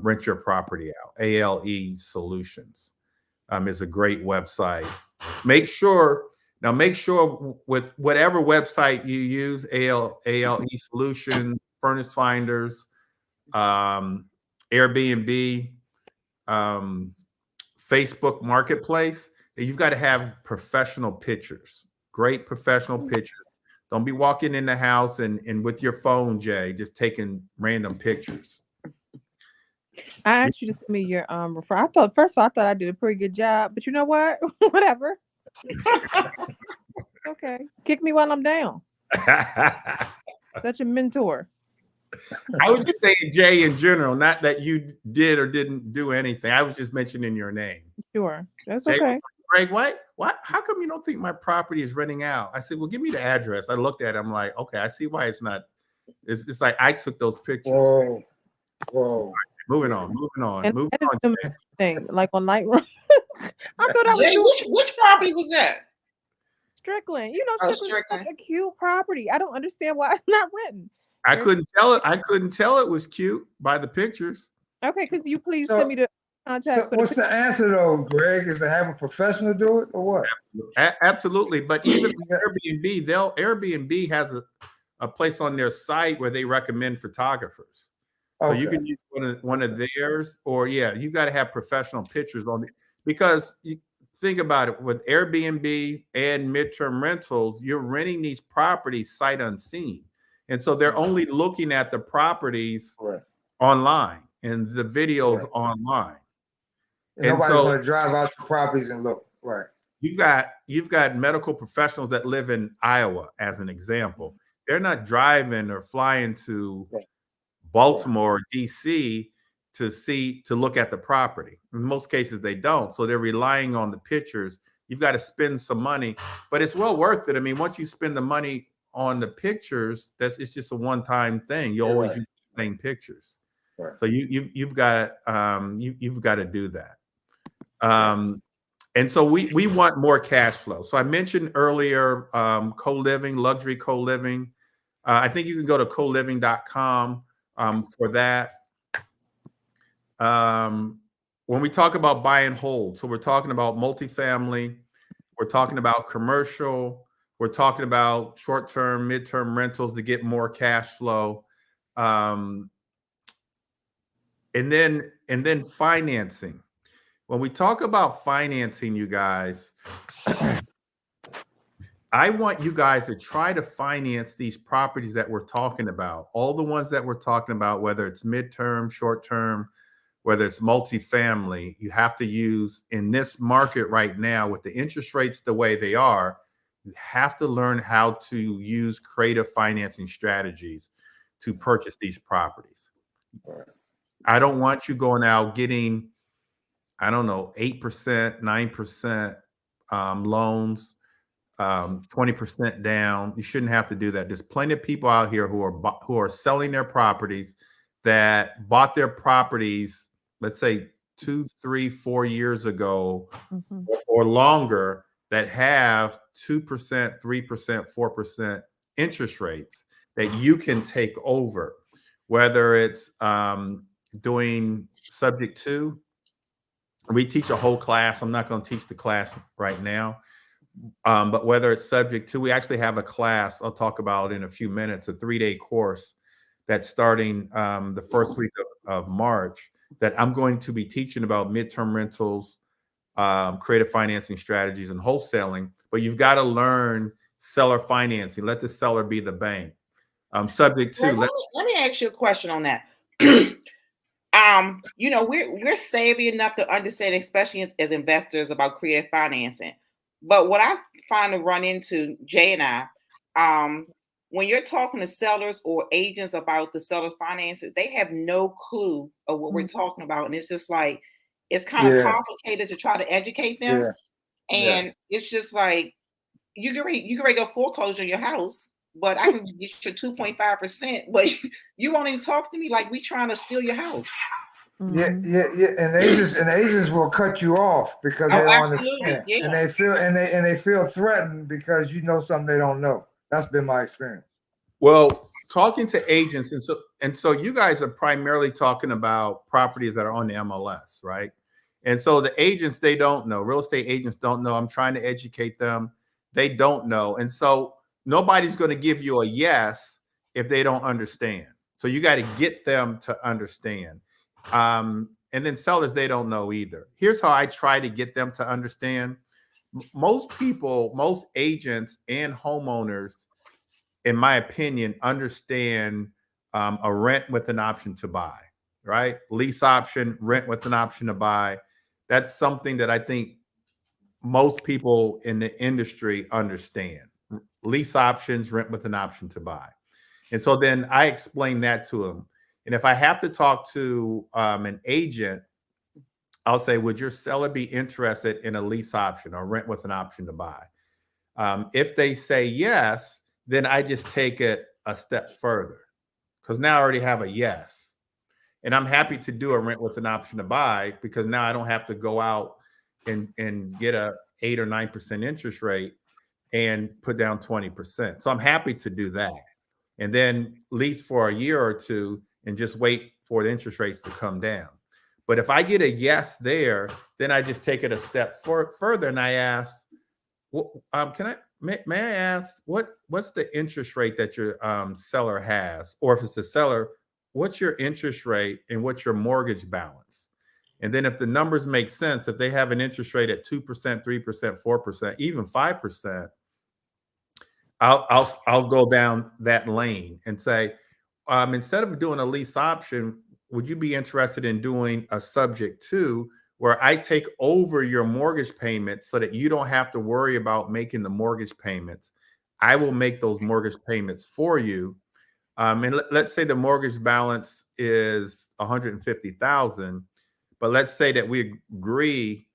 rent your property out. ALE Solutions is a great website. Make sure with whatever website you use, ALE Solutions, Furnished Finders, Airbnb, Facebook Marketplace, you've got to have professional pictures, great professional pictures. Don't be walking in the house and with your phone, Jay, just taking random pictures. I asked you to send me your refer. I thought I did a pretty good job, but you know what? Whatever. Okay, kick me while I'm down. Such a mentor. I was just saying Jay in general, not that you did or didn't do anything. I was just mentioning your name. Sure, that's Jay okay. Greg, what? How come you don't think my property is renting out? I said, well, give me the address. I looked at it. I'm like, okay, I see why it's not. It's like I took those pictures. Whoa. Moving on. Thing like on Lightroom. I thought I was Jay, doing which property was that? Strickland. Strickland's Strickland. such a cute property. I don't understand why it's not written. I couldn't tell it was cute by the pictures. Okay, could you please send me the contact? So what's the answer though, Greg? Is to have a professional do it or what? Absolutely. But even Airbnb, Airbnb has a place on their site where they recommend photographers. So you can use one of theirs, or you got to have professional pictures on it, because you think about it, with Airbnb and midterm rentals, you're renting these properties sight unseen. And so they're only looking at the properties online and the videos online. And nobody's going to drive out to properties and look. Right. You've got medical professionals that live in Iowa, as an example. They're not driving or flying to Baltimore or DC to look at the property. In most cases, they don't. So they're relying on the pictures. You've got to spend some money, but it's well worth it. I mean, once you spend the money on the pictures, it's just a one-time thing. You always use the same pictures. Right. So you've got you've got to do that. And so we want more cash flow. So I mentioned earlier co-living, luxury co-living. I think you can go to coliving.com for that. When we talk about buy and hold, so we're talking about multifamily, we're talking about commercial, we're talking about short-term, mid-term rentals to get more cash flow. And then financing. When we talk about financing, you guys, I want you guys to try to finance these properties that we're talking about. All the ones that we're talking about, whether it's midterm, short term, whether it's multifamily, you have to use in this market right now with the interest rates the way they are, you have to learn how to use creative financing strategies to purchase these properties. I don't want you going out getting, I don't know, 8%, 9% loans, 20% down. You shouldn't have to do that. There's plenty of people out here who are selling their properties that bought their properties, let's say 2, 3, 4 years ago or longer, that have 2%, 3%, 4% interest rates that you can take over, whether it's doing subject to. We teach a whole class. I'm not going to teach the class right now. But whether it's subject to, we actually have a class I'll talk about in a few minutes, a 3-day course that's starting the first week of March, that I'm going to be teaching about midterm rentals, creative financing strategies, and wholesaling. But you've got to learn seller financing. Let the seller be the bank. Subject to. Well, let me ask you a question on that. You know, we're savvy enough to understand, especially as investors, about creative financing. But what I find to run into, Jay and I, when you're talking to sellers or agents about the seller's finances, they have no clue of what we're talking about. And it's just like, it's kind of complicated to try to educate them. And it's just like, you can ready to go foreclosure on your house, but I can get your 2.5%, but you won't even talk to me like we trying to steal your house. Yeah. And agents will cut you off because they don't understand, and they feel threatened because you know something they don't know. That's been my experience. Well, talking to agents, and so you guys are primarily talking about properties that are on the MLS, right? And so the agents, they don't know. Real estate agents don't know. I'm trying to educate them. They don't know. And so nobody's going to give you a yes if they don't understand. So you got to get them to understand. And then sellers, they don't know either. Here's how I try to get them to understand. Most people, most agents and homeowners, in my opinion, understand a rent with an option to buy, right? Lease option, rent with an option to buy. That's something that I think most people in the industry understand. Lease options, rent with an option to buy. And so then I explain that to them. And if I have to talk to an agent, I'll say, would your seller be interested in a lease option or rent with an option to buy? If they say yes, then I just take it a step further, because now I already have a yes. And I'm happy to do a rent with an option to buy, because now I don't have to go out and get a 8 or 9% interest rate and put down 20%. So I'm happy to do that. And then lease for a year or two and just wait for the interest rates to come down. But if I get a yes there, then I just take it a step further and I ask, may I ask what's the interest rate that your seller has? Or if it's a seller, what's your interest rate and what's your mortgage balance? And then if the numbers make sense, if they have an interest rate at 2%, 3%, 4%, even 5%, I'll go down that lane and say, instead of doing a lease option, would you be interested in doing a subject to, where I take over your mortgage payments so that you don't have to worry about making the mortgage payments? I will make those mortgage payments for you. And let's say the mortgage balance is 150,000, but let's say that we agree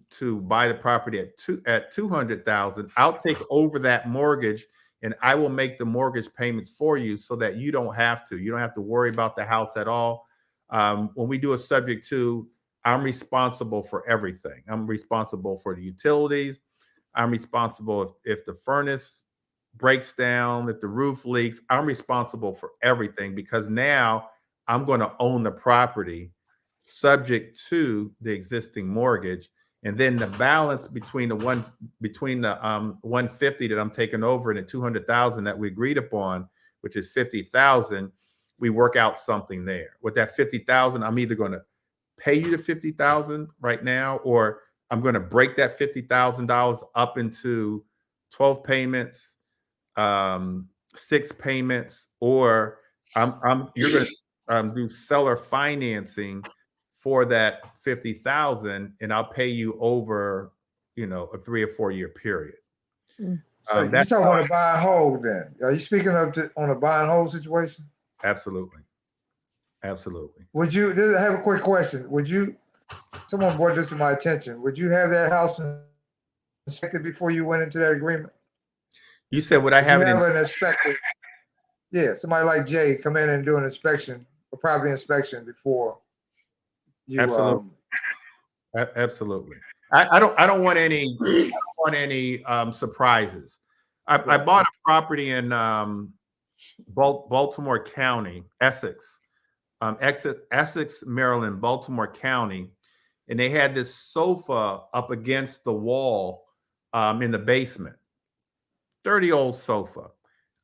to buy the property at 200,000. I'll take over that mortgage and I will make the mortgage payments for you so that you don't have to. You don't have to worry about the house at all. When we do a subject to, I'm responsible for everything. I'm responsible for the utilities. I'm responsible if the furnace breaks down, if the roof leaks. I'm responsible for everything because now I'm going to own the property subject to the existing mortgage. And then the balance between the 150 that I'm taking over and the 200,000 that we agreed upon, which is 50,000, we work out something there. With that 50,000, I'm either going to pay you the 50,000 right now, or I'm going to break that $50,000 up into 12 payments, 6 payments, or you're going to do seller financing for that 50,000, and I'll pay you over, a 3 or 4 year period. So you're talking about a buy and hold then? Are you speaking of on a buy and hold situation? Absolutely. Absolutely. I have a quick question. Someone brought this to my attention. Would you have that house inspected before you went into that agreement? You said, would I have an inspector? Yeah, somebody like Jay come in and do an inspection, a property inspection before you. Absolutely. Absolutely. I don't want any surprises. I bought a property in Baltimore County, Essex, Maryland, Baltimore County, and they had this sofa up against the wall in the basement. Dirty old sofa.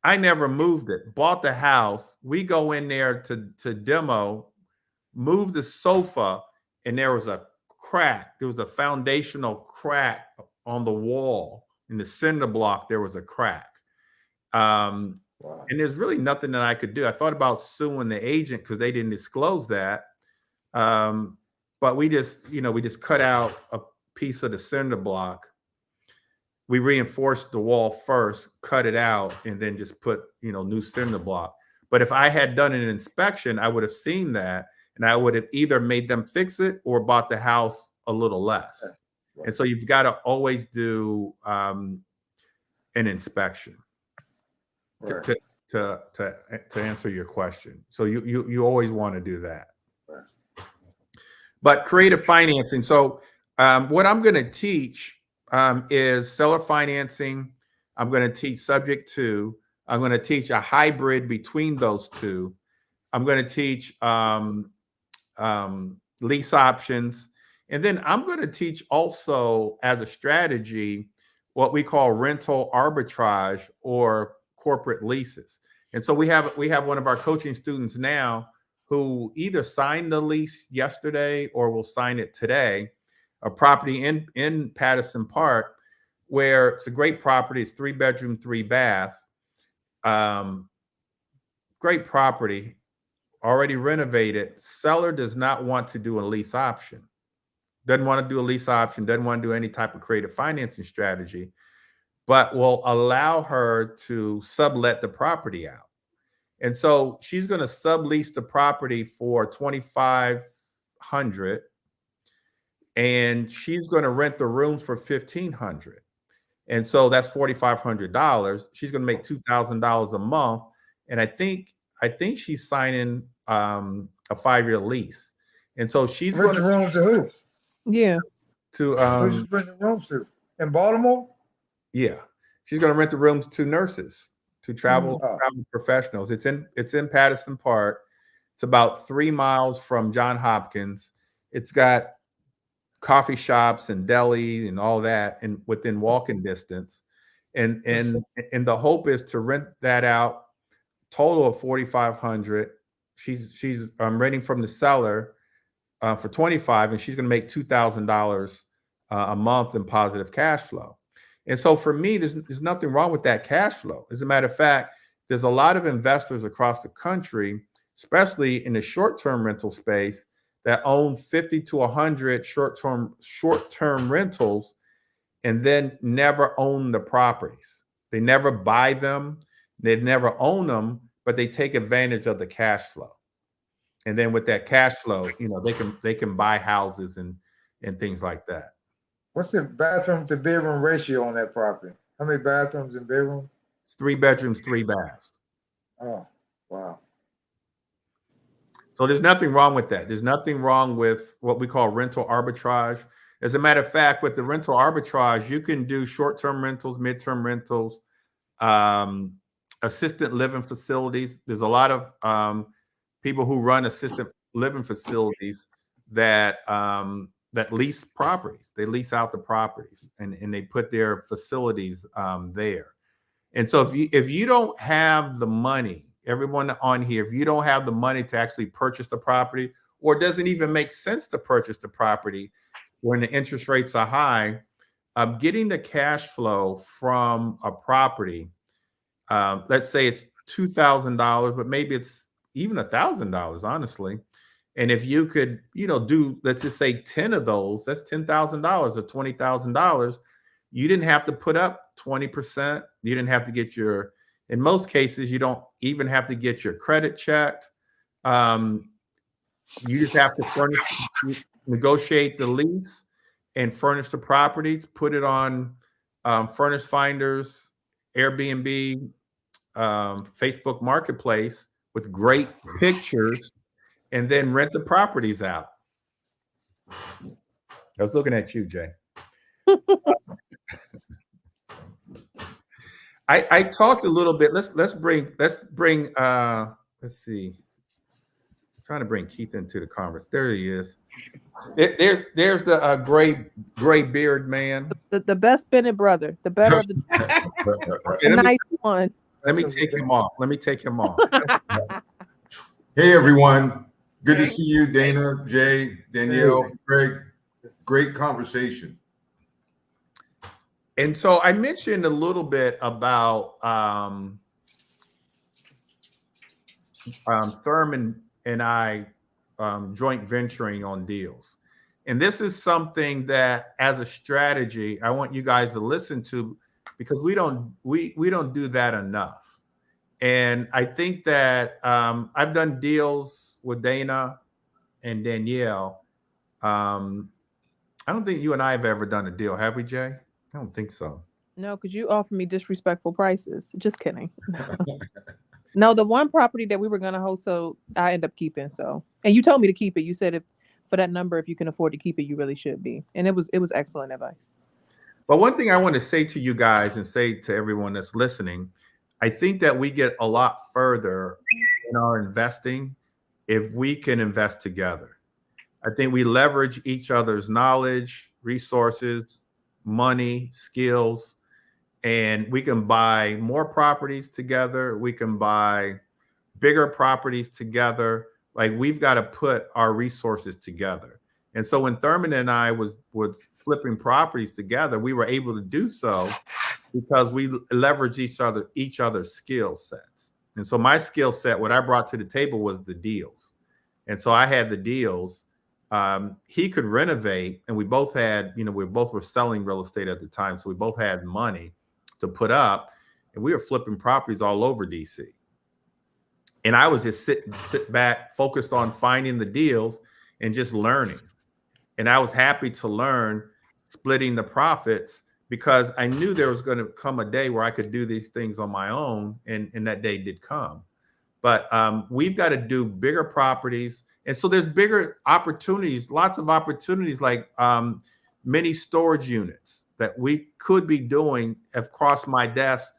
I never moved it. Bought the house. We go in there to demo, move the sofa, and there was a crack. There was a foundational crack on the wall. In the cinder block, there was a crack. Wow. And there's really nothing that I could do. I thought about suing the agent because they didn't disclose that. But we just cut out a piece of the cinder block. We reinforced the wall first, cut it out, and then just put, new cinder block. But if I had done an inspection, I would have seen that, and I would have either made them fix it or bought the house a little less. Right. And so you've got to always do an inspection. Right. To answer your question. So you always want to do that. Right. But creative financing. So what I'm going to teach is seller financing. I'm going to teach subject to. I'm going to teach a hybrid between those two. I'm going to teach lease options. And then I'm going to teach also as a strategy what we call rental arbitrage or corporate leases. And so we have one of our coaching students now who either signed the lease yesterday or will sign it today, a property in Patterson Park, where it's a great property. It's 3-bedroom, 3-bath. Great property, already renovated. Seller does not want to do a lease option. Doesn't want to do a lease option, doesn't want to do any type of creative financing strategy, but will allow her to sublet the property out. And so she's going to sublease the property for $2,500, and she's going to rent the rooms for $1,500. And so that's $4,500. She's going to make $2,000 a month. And I think she's signing a 5-year lease. And so she's rent the rooms to who? Yeah. To who's renting the rooms to? In Baltimore? Yeah. She's going to rent the rooms to nurses, to travel professionals. It's in Patterson Park. It's about 3 miles from Johns Hopkins. It's got coffee shops and deli and all that, and within walking distance. And the hope is to rent that out, total of $4,500. She's renting from the seller for $25,000, and she's going to make $2,000 a month in positive cash flow. And so for me, there's nothing wrong with that cash flow. As a matter of fact, there's a lot of investors across the country, especially in the short-term rental space, that own 50 to 100 short-term rentals and then never own the properties. They never buy them. They never own them but they take advantage of the cash flow. And then with that cash flow, they can buy houses and things like that. What's the bathroom to bedroom ratio on that property? How many bathrooms and bedrooms? It's 3 bedrooms, 3 baths. Oh, wow. So there's nothing wrong with that. There's nothing wrong with what we call rental arbitrage. As a matter of fact, with the rental arbitrage, you can do short-term rentals, mid-term rentals, assisted living facilities. There's a lot of people who run assisted living facilities that lease properties. They lease out the properties and they put their facilities there. And so if you don't have the money, everyone on here, if you don't have the money to actually purchase the property, or it doesn't even make sense to purchase the property when the interest rates are high, getting the cash flow from a property, let's say it's $2,000, but maybe it's even $1,000, honestly. And if you could, do, let's just say 10 of those, that's $10,000 or $20,000. You didn't have to put up 20%. You didn't have to get in most cases, you don't even have to get your credit checked. You just have to negotiate the lease and furnish the properties, put it on Furnish Finders, Airbnb, Facebook Marketplace with great pictures, and then rent the properties out. I was looking at you, Jay. I talked a little bit. Let's bring let's see. I'm trying to bring Keith into the conference. There he is. There's the gray beard man. The best Bennett brother, the better of the nice one. Let me take him off. Hey everyone. Good to see you, Dana, Jay, Danielle, Greg. Great conversation. And so I mentioned a little bit about Thurman and I joint venturing on deals. And this is something that, as a strategy, I want you guys to listen to, because we don't do that enough. And I think that I've done deals with Dana and Danielle. I don't think you and I have ever done a deal, have we, Jay? I don't think so. No, because you offer me disrespectful prices. Just kidding. No, the one property that we were going to host, so I end up keeping. So, and you told me to keep it. You said if for that number, if you can afford to keep it, you really should be. And it was excellent advice. But one thing I want to say to you guys and say to everyone that's listening, I think that we get a lot further in our investing if we can invest together. I think we leverage each other's knowledge, resources, money, skills, and we can buy more properties together. We can buy bigger properties together. Like, we've got to put our resources together. And so when Thurman and I was flipping properties together, we were able to do so because we leveraged each other's skill sets. And so my skill set, what I brought to the table was the deals. And so I had the deals. He could renovate, and we both had, we both were selling real estate at the time. So we both had money to put up, and we were flipping properties all over DC. And I was just sit back, focused on finding the deals and just learning. And I was happy to learn splitting the profits, because I knew there was going to come a day where I could do these things on my own. And that day did come. But we've got to do bigger properties. And so there's bigger opportunities, lots of opportunities, like mini storage units that we could be doing, have crossed my desk.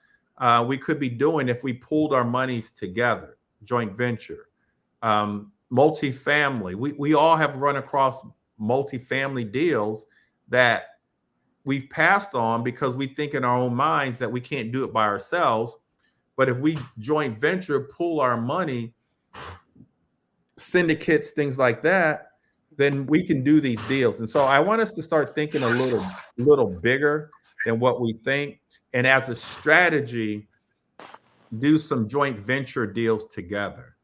We could be doing if we pooled our monies together, joint venture, multifamily. We all have run across multifamily deals that we've passed on because we think in our own minds that we can't do it by ourselves. But if we joint venture, pool our money, syndicates, things like that, then we can do these deals. And so I want us to start thinking a little bigger than what we think. And as a strategy, do some joint venture deals together.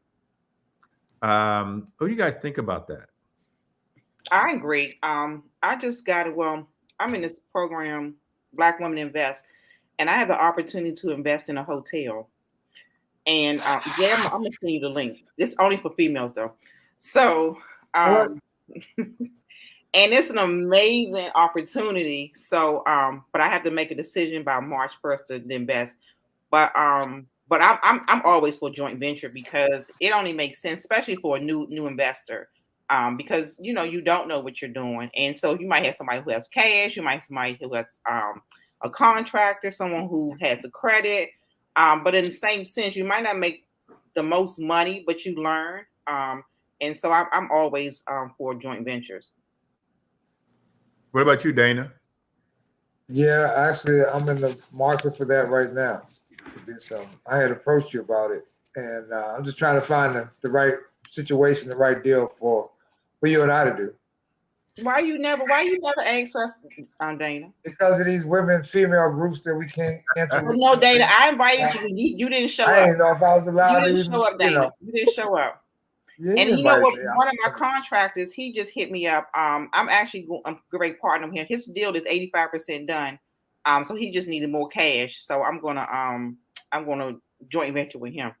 What do you guys think about that? I agree. I just got it. Well, I'm in this program, Black Women Invest, and I have the opportunity to invest in a hotel. And Jay, I'm gonna send you the link. It's only for females though. So What? and it's an amazing opportunity. So but I have to make a decision by March 1st to invest. But I'm always for joint venture because it only makes sense, especially for a new investor. Because you don't know what you're doing, and so you might have somebody who has cash, you might have somebody who has a contractor, someone who has a credit. But in the same sense, you might not make the most money, but you learn. And so I'm always for joint ventures. What about you, Dana? Yeah, actually, I'm in the market for that right now. I had approached you about it, and I'm just trying to find the right situation, the right deal for you and I to do. Why you never ask us, Dana? Because of these women, female groups that we can't enter. Well, no, Dana, I invited you. You didn't show I up. didn't know if I was You allowed to didn't even, show up, Dana. You didn't show up. You And you know invited what? me. One of my contractors, he just hit me up. I'm actually a great partner with him. His deal is 85% done. So he just needed more cash. So I'm gonna joint venture with him.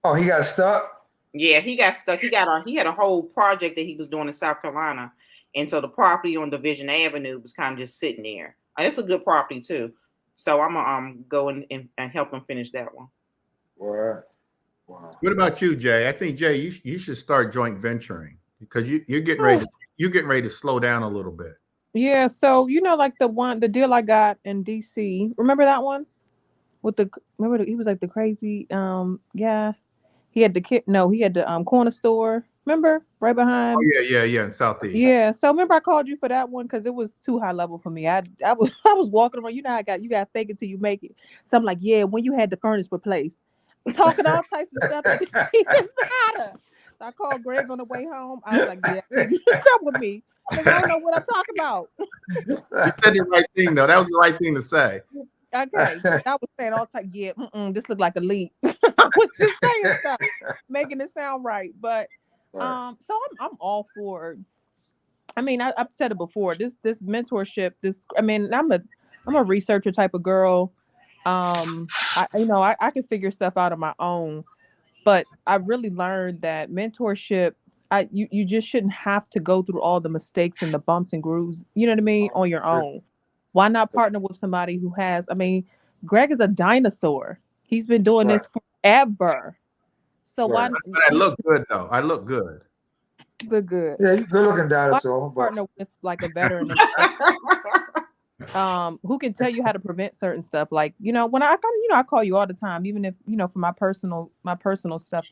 Oh, he got stuck? Yeah, he got stuck. He had a whole project that he was doing in South Carolina, and so the property on Division Avenue was kind of just sitting there. And it's a good property too. So I'm gonna go and help him finish that one. Wow. What about you, Jay? I think Jay, you should start joint venturing because you're getting ready to slow down a little bit. Yeah, so like the deal I got in DC. Remember that one with he was like the crazy yeah. He had the corner store. Remember right Oh behind. yeah, in Southeast. Yeah, so remember I called you for that one because it was too high level for me. I was I was walking around. You know, you got to fake it till you make it. So I'm like, yeah, when you had the furnace replaced, talking all types of stuff that didn't even matter. So I called Greg on the way home. I was like, yeah, you come with me because I don't know what I'm talking about. You said the right thing though. That was the right thing to say. Okay, I was saying all the time, yeah, this looked like a leak. I was just saying stuff, making it sound right. But so I'm all for. I mean, I've said it before. This mentorship. I mean, I'm a researcher type of girl. I can figure stuff out on my own, but I really learned that mentorship. You just shouldn't have to go through all the mistakes and the bumps and grooves. You know what I mean, on your own. Why not partner with somebody who has? I mean, Greg is a dinosaur. He's been doing this forever. So why? But I look good though. I look good. Good. Yeah, you good looking Why dinosaur. not partner with like a veteran who can tell you how to prevent certain stuff. Like, when I come, I call you all the time, even if, for my personal stuff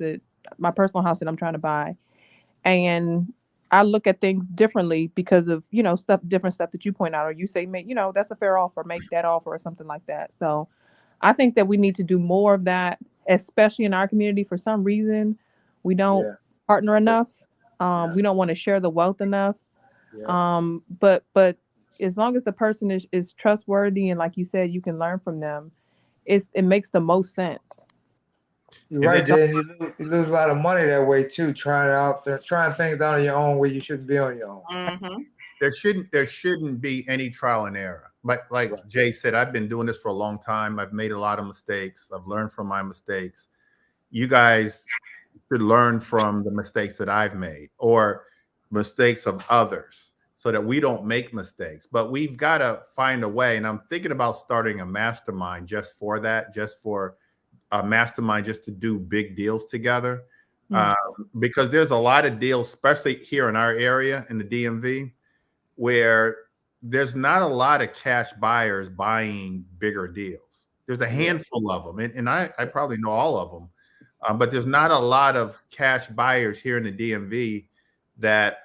my personal house that I'm trying to buy. And I look at things differently because of, different stuff that you point out, or you say, that's a fair offer, make that offer or something like that. So I think that we need to do more of that, especially in our community. For some reason, we don't partner enough. We don't want to share the wealth enough. But as long as the person is trustworthy and, like you said, you can learn from them, it makes the most sense. You're right, Jay. You lose a lot of money that way too, trying things out on your own where you shouldn't be on your own. Mm-hmm. There shouldn't be any trial and error. Like Jay said, I've been doing this for a long time. I've made a lot of mistakes. I've learned from my mistakes. You guys should learn from the mistakes that I've made or mistakes of others so that we don't make mistakes. But we've got to find a way. And I'm thinking about starting a mastermind just for that, just for a mastermind, just to do big deals together. Because there's a lot of deals, especially here in our area in the DMV, where there's not a lot of cash buyers buying bigger deals. There's a handful of them, and I probably know all of them, but there's not a lot of cash buyers here in the DMV that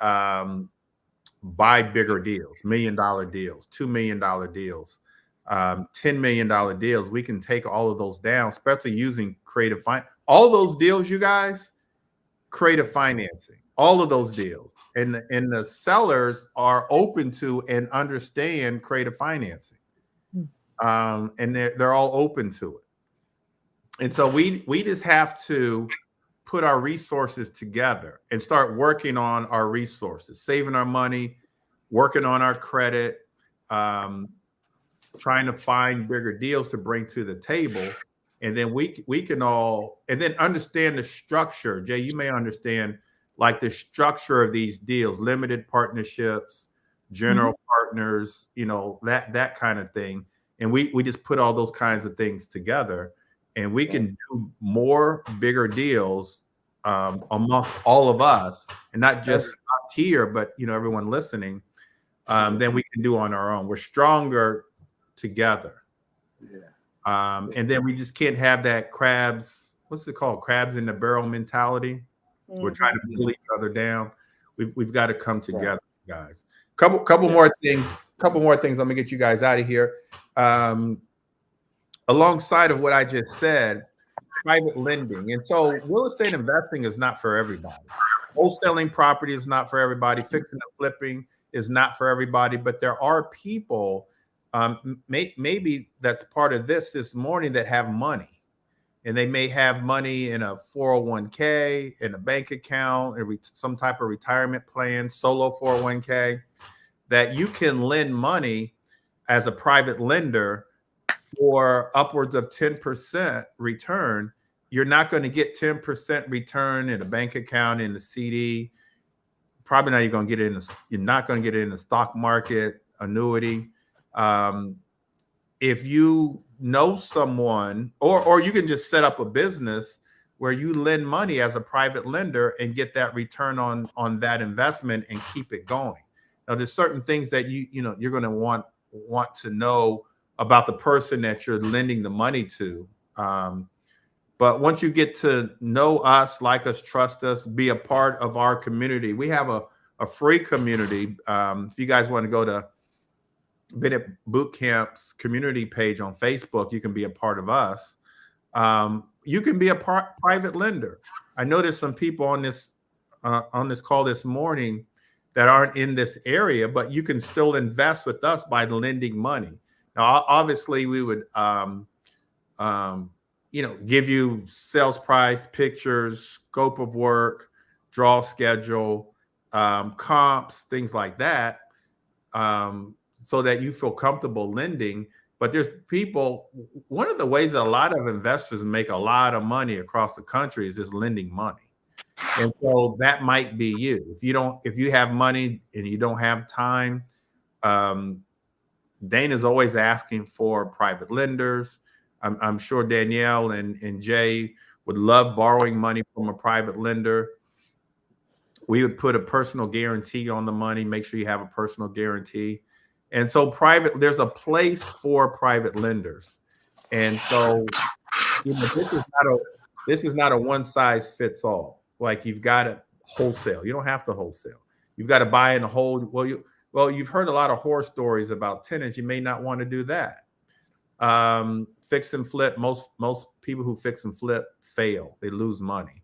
buy bigger deals, $1 million deals, $2 million deals, $10 million deals. We can take all of those down, especially using creative finance. All those deals, you guys, creative financing, all of those deals. And the sellers are open to and understand creative financing. And they're all open to it. And so we just have to put our resources together and start working on our resources, saving our money, working on our credit, trying to find bigger deals to bring to the table. and then we can all, and then understand the structure. Jay, you may understand like the structure of these deals, limited partnerships, general partners, that kind of thing. And we just put all those kinds of things together, and we can do more bigger deals amongst all of us, and not just us here, but everyone listening, than we can do on our own. We're stronger together. And then we just can't have that what's it called? Crabs in the barrel mentality. We're trying to pull each other down. We've got to come together, guys. Couple more things. Let me get you guys out of here. Alongside of what I just said, private lending. And so real estate investing is not for everybody. Wholesaling property is not for everybody. Fixing and flipping is not for everybody. But there are people, maybe that's part of this morning, that have money. And they may have money in a 401k, in a bank account, some type of retirement plan, solo 401k, that you can lend money as a private lender for upwards of 10% return. You're not going to get 10% return in a bank account, in the CD. Probably not. You're not going to get it in the stock market, annuity. If you know someone, or you can just set up a business where you lend money as a private lender and get that return on that investment and keep it going. Now, there's certain things that you're going to want to know about the person that you're lending the money to. But once you get to know us, like us, trust us, be a part of our community, we have a free community. If you guys want to go to Bennett Bootcamp's community page on Facebook, you can be a part of us. You can be a private lender. I know there's some people on this call this morning that aren't in this area, but you can still invest with us by lending money. Now, obviously, we would give you sales price, pictures, scope of work, draw schedule, comps, things like that, so that you feel comfortable lending. But there's people, one of the ways that a lot of investors make a lot of money across the country is just lending money. And so that might be you. If you have money and you don't have time, Dana's always asking for private lenders. I'm sure Danielle and Jay would love borrowing money from a private lender. We would put a personal guarantee on the money, make sure you have a personal guarantee. And so there's a place for private lenders. And so this is not a one size fits all. Like you've got to wholesale. You don't have to wholesale. You've got to buy in a whole. Well, you've heard a lot of horror stories about tenants. You may not want to do that. Fix and flip. Most people who fix and flip fail. They lose money.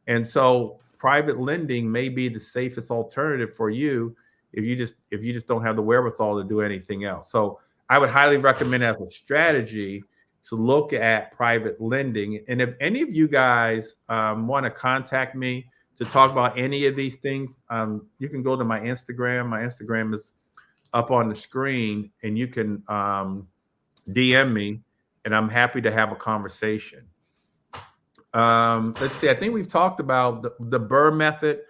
And so private lending may be the safest alternative for you if you just don't have the wherewithal to do anything else. So I would highly recommend as a strategy to look at private lending. And if any of you guys want to contact me to talk about any of these things, you can go to my Instagram. My Instagram is up on the screen, and you can DM me, and I'm happy to have a conversation. Let's see. I think we've talked about the BRRRR method.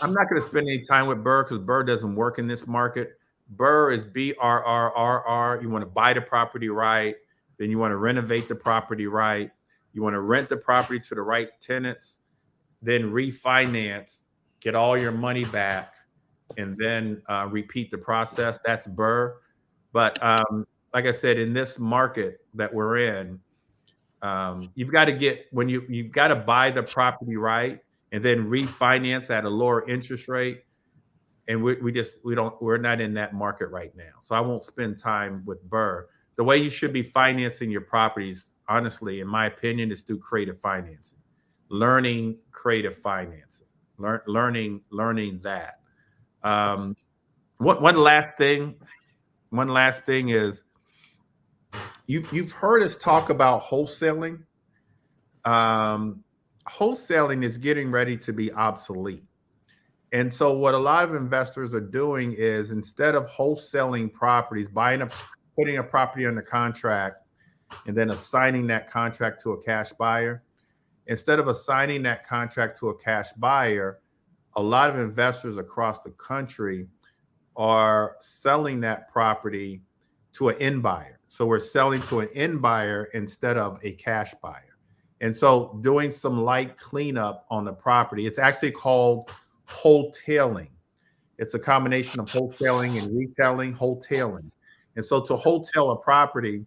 I'm not going to spend any time with BRRRR because BRRRR doesn't work in this market. BRRRR is BRRRR. You want to buy the property right. Then you want to renovate the property right. You want to rent the property to the right tenants. Then refinance, get all your money back, and then repeat the process. That's BRRRR. But like I said, in this market that we're in, you've got to buy the property right and then refinance at a lower interest rate. And we're not in that market right now. So I won't spend time with BRRRR. The way you should be financing your properties, honestly, in my opinion, is through creative financing, learning creative financing, learning that. One last thing is you've heard us talk about wholesaling. Wholesaling is getting ready to be obsolete. And so what a lot of investors are doing is, instead of wholesaling properties, putting a property under contract and then assigning that contract to a cash buyer. Instead of assigning that contract to a cash buyer, a lot of investors across the country are selling that property to an end buyer. So we're selling to an end buyer instead of a cash buyer. And so doing some light cleanup on the property, it's actually called wholetailing. It's a combination of wholesaling and retailing, wholetailing. And so to wholetail a property,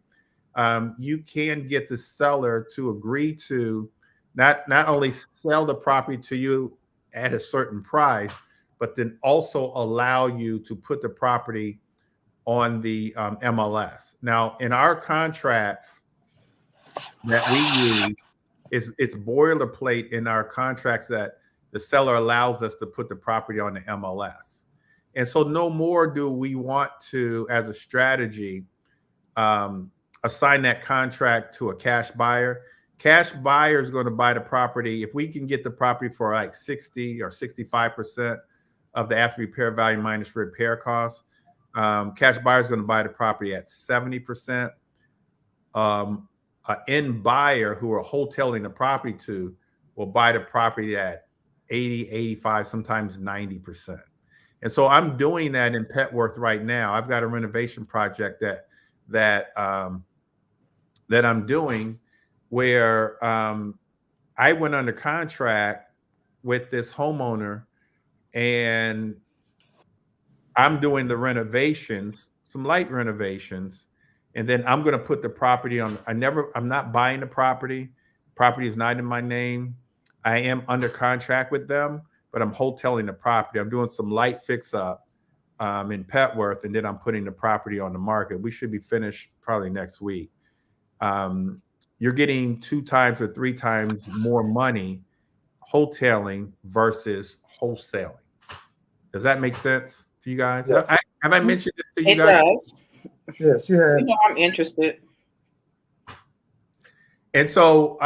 you can get the seller to agree to not only sell the property to you at a certain price, but then also allow you to put the property on the MLS. Now, in our contracts that we use, it's boilerplate in our contracts that the seller allows us to put the property on the MLS. And so no more do we want to, as a strategy, assign that contract to a cash buyer. Cash buyer is going to buy the property. If we can get the property for like 60 or 65% of the after repair value minus repair costs, cash buyer is going to buy the property at 70%. An end buyer who are wholesaling the property to will buy the property at 80, 85, sometimes 90%. And so I'm doing that in Petworth right now. I've got a renovation project that I'm doing where I went under contract with this homeowner, and I'm doing the renovations, some light renovations, and then I'm going to put the property on. I'm not buying the property. Property is not in my name. I am under contract with them, but I'm wholesaling the property. I'm doing some light fix up in Petworth, and then I'm putting the property on the market. We should be finished probably next week. You're getting 2 times or 3 times more money wholesaling versus wholesaling. Does that make sense to you guys? Yes. Have I mentioned this to you It guys? does. Yes, you have. You know, I'm interested. And so,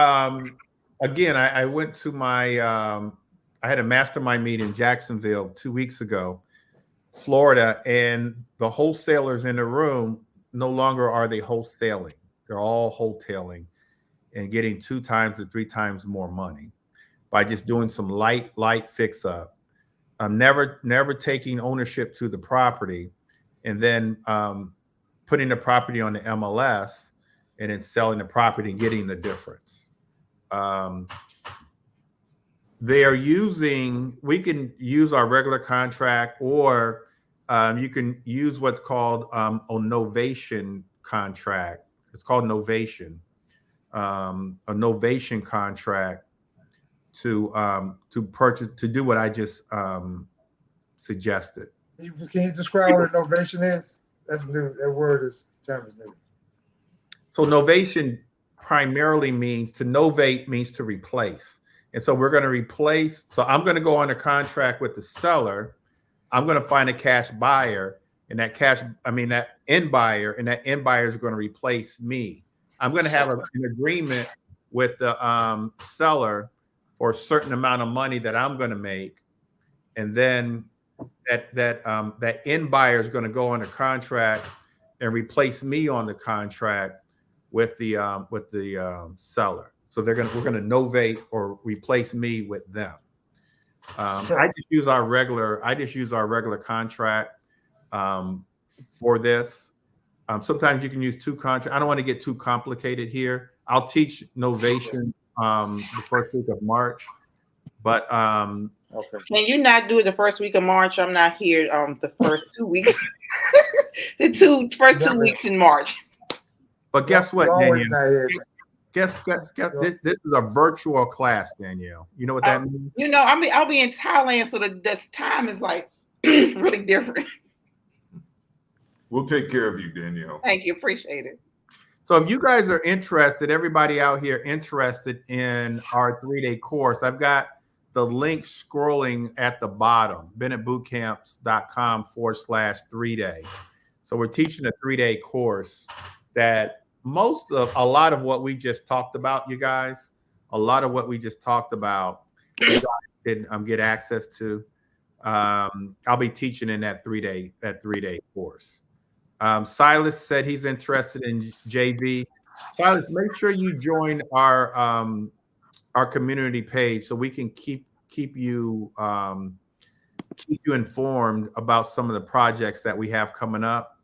again, I went to my, I had a mastermind meeting in Jacksonville 2 weeks ago, Florida, and the wholesalers in the room, no longer are they wholesaling. They're all wholetailing and getting 2 times or 3 times more money by just doing some light fix up. I'm never taking ownership to the property, and then putting the property on the MLS and then selling the property and getting the difference. They are using, we can use our regular contract, or you can use what's called a novation contract. It's called novation, a novation contract to purchase, to do what I just suggested. Can you describe what a novation is? That's new. That word is term is new. So novation primarily means, to novate means to replace. And so we're going to replace. So I'm going to go on a contract with the seller. I'm going to find a cash buyer, and that end buyer, and that end buyer is going to replace me. I'm going to have an agreement with the seller for a certain amount of money that I'm going to make, and then that end buyer is going to go on a contract and replace me on the contract with the seller. So we're going to novate or replace me with them. I just use our regular contract for this. Sometimes you can use 2 contracts. I don't want to get too complicated here. I'll teach novations the first week of March, but Okay. Can you not do it the first week of March? I'm not here the first 2 weeks. First 2 weeks in March. But guess what, Always not Danielle? here. Guess this is a virtual class, Danielle. You know what that means? You know, I'll be in Thailand, so the time is like really different. We'll take care of you, Danielle. Thank you, appreciate it. So if you guys are interested, everybody out here interested in our 3-day course, I've got the link scrolling at the bottom, bennettbootcamps.com/3-day. So we're teaching a 3-day course that a lot of what we just talked about, you guys, a lot of what we just talked about, you guys didn't get access to. I'll be teaching in that 3-day course. Silas said he's interested in JV. Silas, make sure you join our community page so we can keep you informed about some of the projects that we have coming up.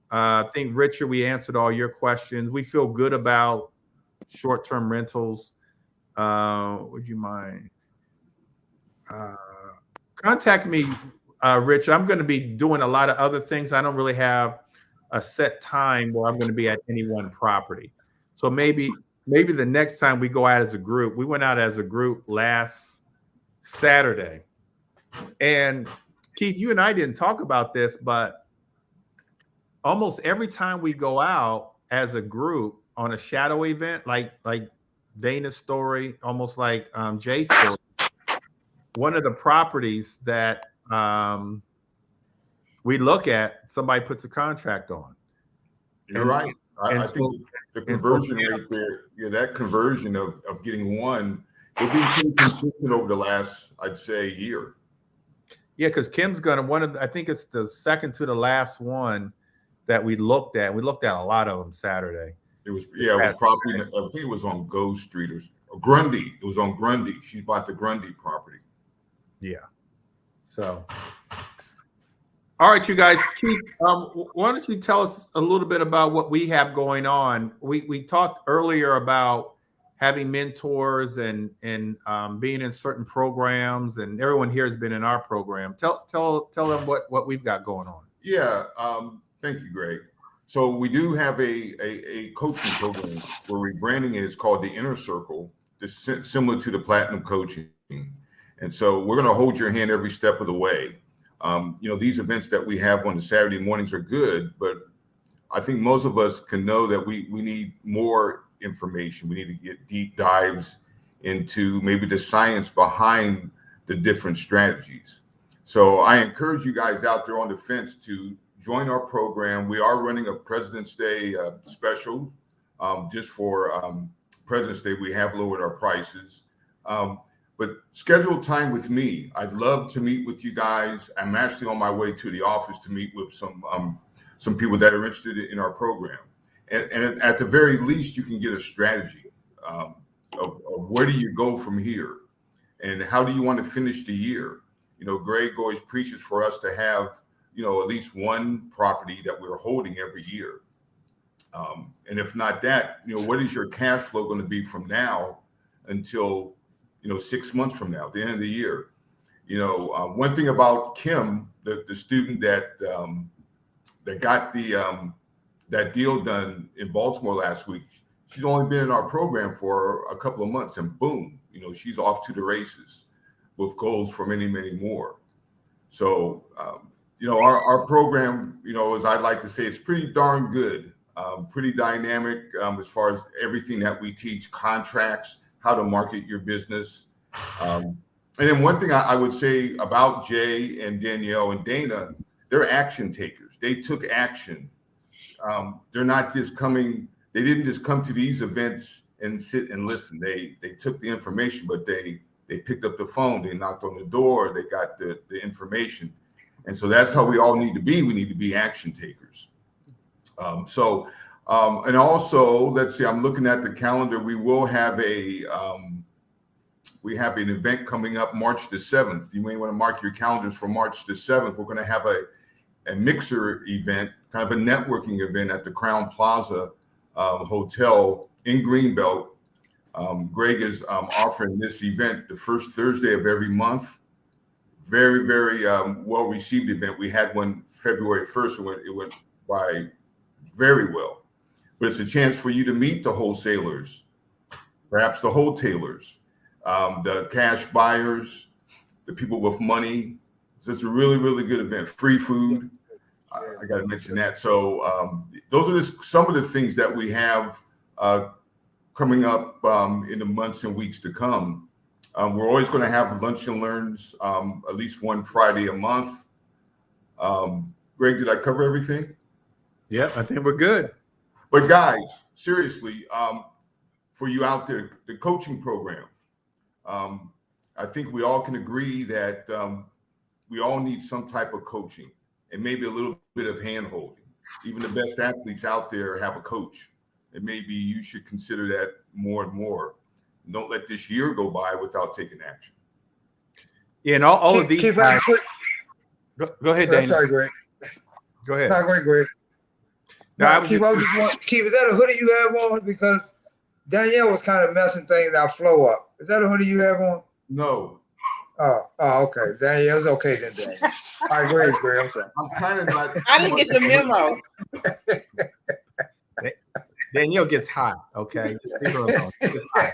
I think Richard, we answered all your questions. We feel good about short-term rentals. Would you mind? Contact me, Richard. I'm going to be doing a lot of other things. I don't really have a set time where I'm going to be at any one property. So maybe the next time we go out as a group, we went out as a group last Saturday. And Keith, you and I didn't talk about this, but almost every time we go out as a group on a shadow event, like Dana's story, almost like Jay's story, one of the properties that we look at, somebody puts a contract on. You're right. I think the conversion rate there, that conversion of getting one, it's been pretty consistent over the last, I'd say, year. Yeah, because Kim's gonna I think it's the second to the last one that we looked at. We looked at a lot of them Saturday. It was probably, I think it was on Ghost Street or Grundy. It was on Grundy. She bought the Grundy property. Yeah. So, all right, you guys, Keith, why don't you tell us a little bit about what we have going on? We talked earlier about having mentors and being in certain programs, and everyone here has been in our program. Tell them what we've got going on. Yeah, thank you, Greg. So we do have a coaching program where rebranding is called the Inner Circle. This is similar to the Platinum Coaching. And so we're going to hold your hand every step of the way. These events that we have on the Saturday mornings are good, but I think most of us can know that we need more information. We need to get deep dives into maybe the science behind the different strategies. So I encourage you guys out there on the fence to join our program. We are running a President's Day special just for President's Day. We have lowered our prices. But schedule time with me. I'd love to meet with you guys. I'm actually on my way to the office to meet with some people that are interested in our program. And at the very least, you can get a strategy of where do you go from here, and how do you want to finish the year. Greg always preaches for us to have at least one property that we're holding every year. And if not that, what is your cash flow going to be from now until 6 months from now, the end of the year? One thing about Kim, the student that got that deal done in Baltimore last week, she's only been in our program for a couple of months, and boom, she's off to the races with goals for many, many more. So, our program, as I'd like to say, it's pretty darn good, pretty dynamic as far as everything that we teach, contracts, how to market your business. And then one thing I would say about Jay and Danielle and Dana, they're action takers. They took action. They're not just they didn't just come to these events and sit and listen. They took the information, but they picked up the phone, they knocked on the door, they got the information. And so that's how we all need to be. We need to be action takers. And also, let's see, I'm looking at the calendar. We will have we have an event coming up March the 7th. You may want to mark your calendars for March the 7th. We're going to have a mixer event, kind of a networking event at the Crown Plaza Hotel in Greenbelt. Greg is offering this event the first Thursday of every month. Very, very well-received event. We had one February 1st. It went by very well. But it's a chance for you to meet the wholesalers, perhaps the wholesalers, the cash buyers, the people with money. So it's a really, really good event. Free food. I got to mention that. So those are just some of the things that we have coming up in the months and weeks to come. We're always going to have lunch and learns at least one Friday a month. Greg, did I cover everything? Yeah, I think we're good. But guys, seriously, for you out there, the coaching program, I think we all can agree that we all need some type of coaching and maybe a little bit of hand-holding. Even the best athletes out there have a coach. and maybe you should consider that more and more. Don't let this year go by without taking action. Yeah, and all of these Keith, guys. Go ahead, Dana. I'm sorry, Greg. Go ahead. No, Greg. No, Keith, Keith, is that a hoodie you have on? Because Danielle was kind of messing things our flow up. Is that a hoodie you have on? No. Oh, okay. Danielle's okay then, Danielle. All right, Greg, I'm sorry. I'm kind of not. I didn't get the memo. Danielle gets hot. Okay, just leave her alone. She gets hot.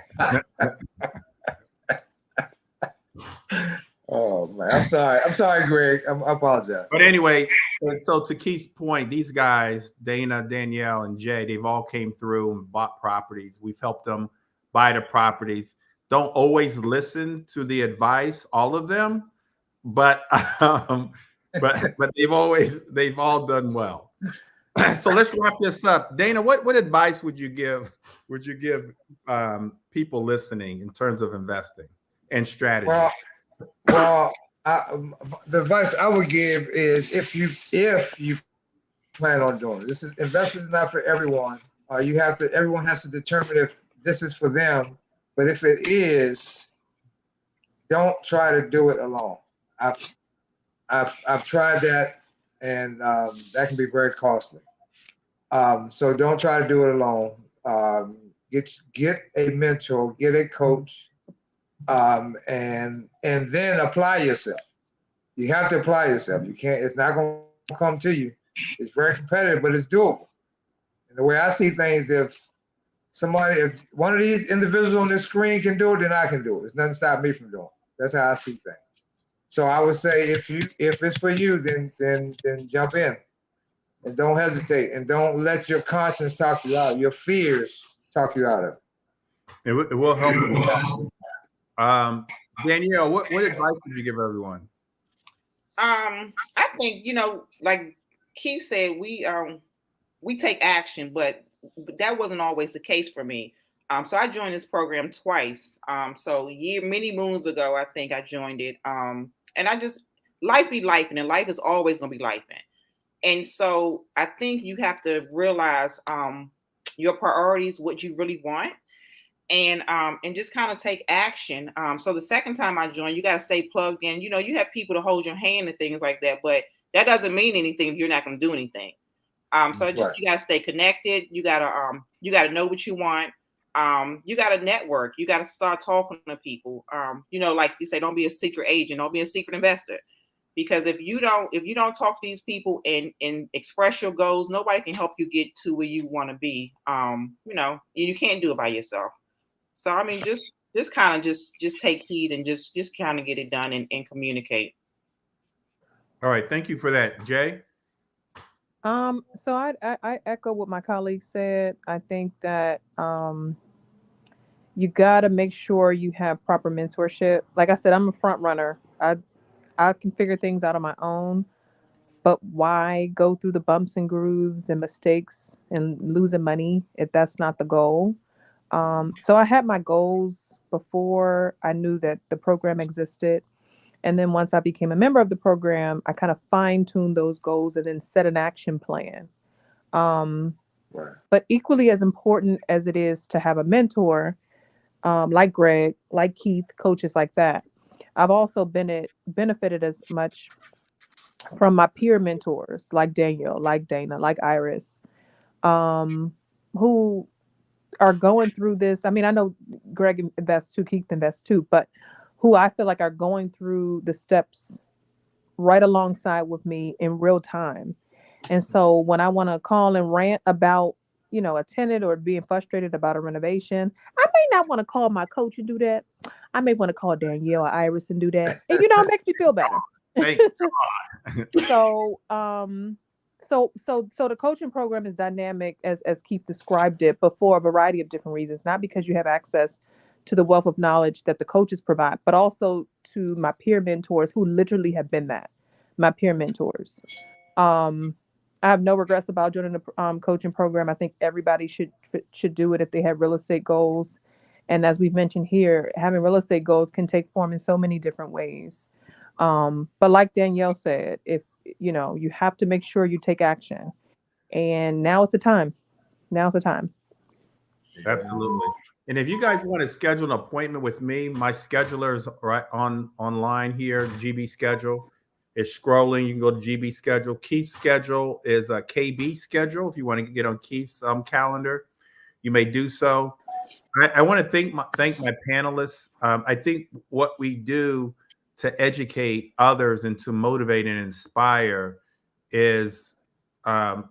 Oh man, I'm sorry, Greg. I apologize. But anyway, and so to Keith's point, these guys, Dana, Danielle, and Jay, they've all came through and bought properties. We've helped them buy the properties. Don't always listen to the advice, all of them, but they've all done well. So let's wrap this up. Dana, what advice would you give people listening in terms of investing and strategy? Well, the advice I would give is if you plan on doing it. Investing is not for everyone. Everyone has to determine if this is for them. But if it is, don't try to do it alone. I've tried that, and that can be very costly. So don't try to do it alone. Get a mentor, get a coach, and then apply yourself. You have to apply yourself. You can't. It's not going to come to you. It's very competitive, but it's doable. And the way I see things, if one of these individuals on this screen can do it, then I can do it. There's nothing to stop me from doing it. That's how I see things. So I would say if it's for you, then jump in, and don't hesitate, and don't let your conscience talk you out. Your fears talk you out of it. It will help you. Danielle, what advice would you give everyone? I think, like Keith said, we take action, but that wasn't always the case for me. So I joined this program twice. So many moons ago, I think I joined it. And I just, life be life, and life is always going to be life. And so I think you have to realize your priorities, what you really want, and just kind of take action. So the second time I joined, you got to stay plugged in. You have people to hold your hand and things like that, but that doesn't mean anything if you're not going to do anything. So you got to stay connected. You got to know what you want. You got to network. You got to start talking to people. Like you say, don't be a secret agent. Don't be a secret investor. Because if you don't talk to these people and express your goals, nobody can help you get to where you want to be. You can't do it by yourself. So I mean, just kind of just take heed and just kind of get it done and communicate. All right, thank you for that, Jay. So I echo what my colleague said. I think that you got to make sure you have proper mentorship. Like I said, I'm a front runner. I can figure things out on my own, but why go through the bumps and grooves and mistakes and losing money if that's not the goal? So I had my goals before I knew that the program existed. And then once I became a member of the program, I kind of fine-tuned those goals and then set an action plan. But equally as important as it is to have a mentor, like Greg, like Keith, coaches like that, I've also benefited as much from my peer mentors like Danielle, like Dana, like Iris, who are going through this. I mean, I know Greg invests too, Keith invests too, but who I feel like are going through the steps right alongside with me in real time. And so when I want to call and rant about, a tenant or being frustrated about a renovation, I may not want to call my coach and do that. I may want to call Danielle or Iris and do that. And it makes me feel better. Thank God. So the coaching program is dynamic as Keith described it, but for a variety of different reasons, not because you have access to the wealth of knowledge that the coaches provide, but also to my peer mentors who literally have been my peer mentors. I have no regrets about joining the coaching program. I think everybody should do it if they have real estate goals. And as we've mentioned here, having real estate goals can take form in so many different ways. But like Danielle said, if you have to make sure you take action. And now is the time. Now's the time. Absolutely. And if you guys want to schedule an appointment with me, my scheduler is right online here. GB schedule is scrolling. You can go to GB schedule. Keith's schedule is a KB schedule. If you want to get on Keith's calendar, you may do so. I want to thank my panelists. I think what we do to educate others and to motivate and inspire is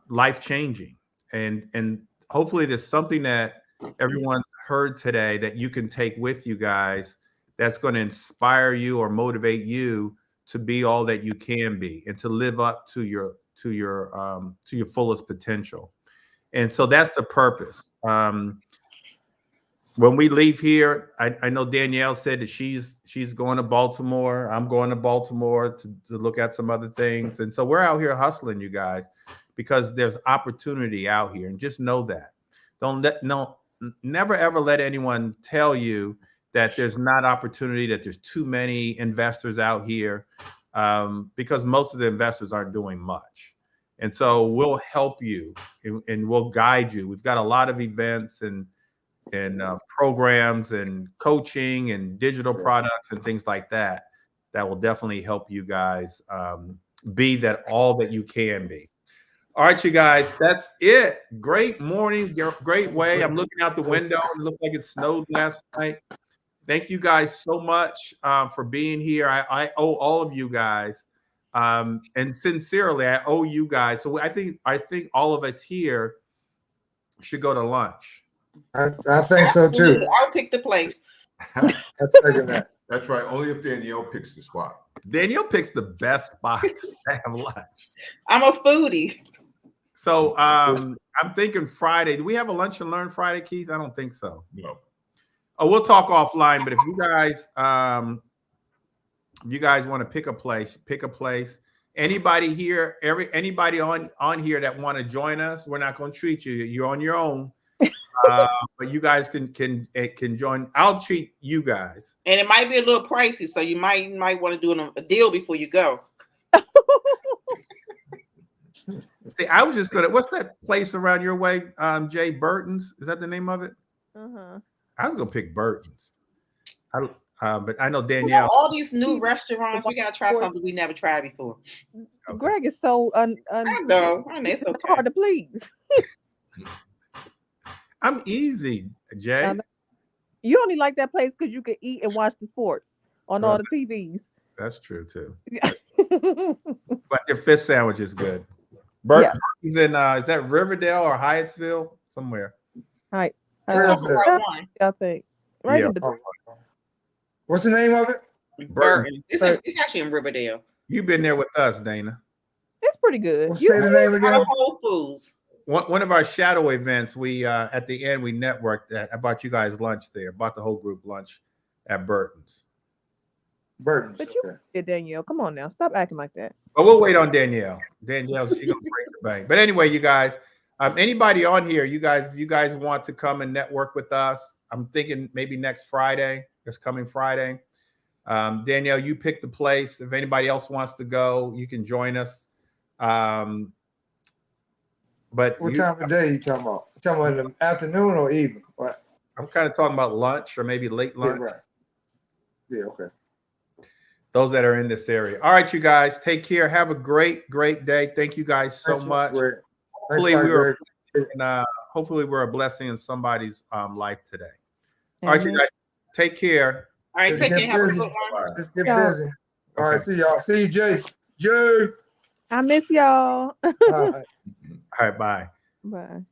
life changing, and hopefully there's something that everyone's heard today that you can take with you guys that's going to inspire you or motivate you to be all that you can be and to live up to your fullest potential. And so that's the purpose. When we leave here, I know Danielle said that she's going to Baltimore. I'm going to Baltimore to look at some other things. And so we're out here hustling, you guys, because there's opportunity out here. And just know that. Never ever let anyone tell you that there's not opportunity, that there's too many investors out here, because most of the investors aren't doing much. And so we'll help you and we'll guide you. We've got a lot of events and programs and coaching and digital products and things like that will definitely help you guys be all that you can be. All right, you guys, that's it. Great morning, great way. I'm looking out the window. It looked like it snowed last night. Thank you guys so much for being here. I owe all of you guys, and sincerely, I owe you guys. So I think all of us here should go to lunch. I think so too. I'll pick the place. That's right. Only if Danielle picks the spot. Danielle picks the best spots to have lunch. I'm a foodie. So I'm thinking Friday. Do we have a lunch and learn Friday, Keith? I don't think so. No. Oh, we'll talk offline. But if you guys want to pick a place, pick a place. Anybody here, anybody on here that want to join us, we're not going to treat you. You're on your own. But you guys can join. I'll treat you guys. And it might be a little pricey, so you might want to do a deal before you go. See, I was just gonna. What's that place around your way, Jay? Burton's? Is that the name of it? Uh-huh. I was gonna pick Burton's. But I know Danielle. All these new restaurants, we gotta try something we never tried before. Okay. Greg is so I know it's okay. hard to please. I'm easy, Jay. You only like that place because you can eat and watch the sports on all the TVs. That's true too. But your fish sandwich is good. Burton's in is that Riverdale or Hyattsville? Somewhere. Right. I think. Right in between. What's the name of it? Burton. It's actually in Riverdale. You've been there with us, Dana. It's pretty good. What's the name again? Whole Foods. One of our shadow events, we at the end we networked that. I bought you guys lunch there. Bought the whole group lunch at Burton's. Burton's. But you did, Danielle. Come on now, stop acting like that. But we'll wait on Danielle. Danielle, she's gonna break the bank. But anyway, you guys, anybody on here, if you guys want to come and network with us, I'm thinking maybe next Friday. This coming Friday. Danielle, you pick the place. If anybody else wants to go, you can join us. But what time of day you talking about? You talking about in the afternoon or evening? What? I'm kind of talking about lunch or maybe late lunch. Yeah, right. Yeah, okay. Those that are in this area. All right, you guys, take care. Have a great day. Thank you guys so much. Hopefully, hopefully we're a blessing in somebody's life today. All right, you guys, take care. All right, take care. Have a good one. Let's get busy. All right, see y'all. See you, Jay. Jay. I miss y'all. All right, bye. Bye.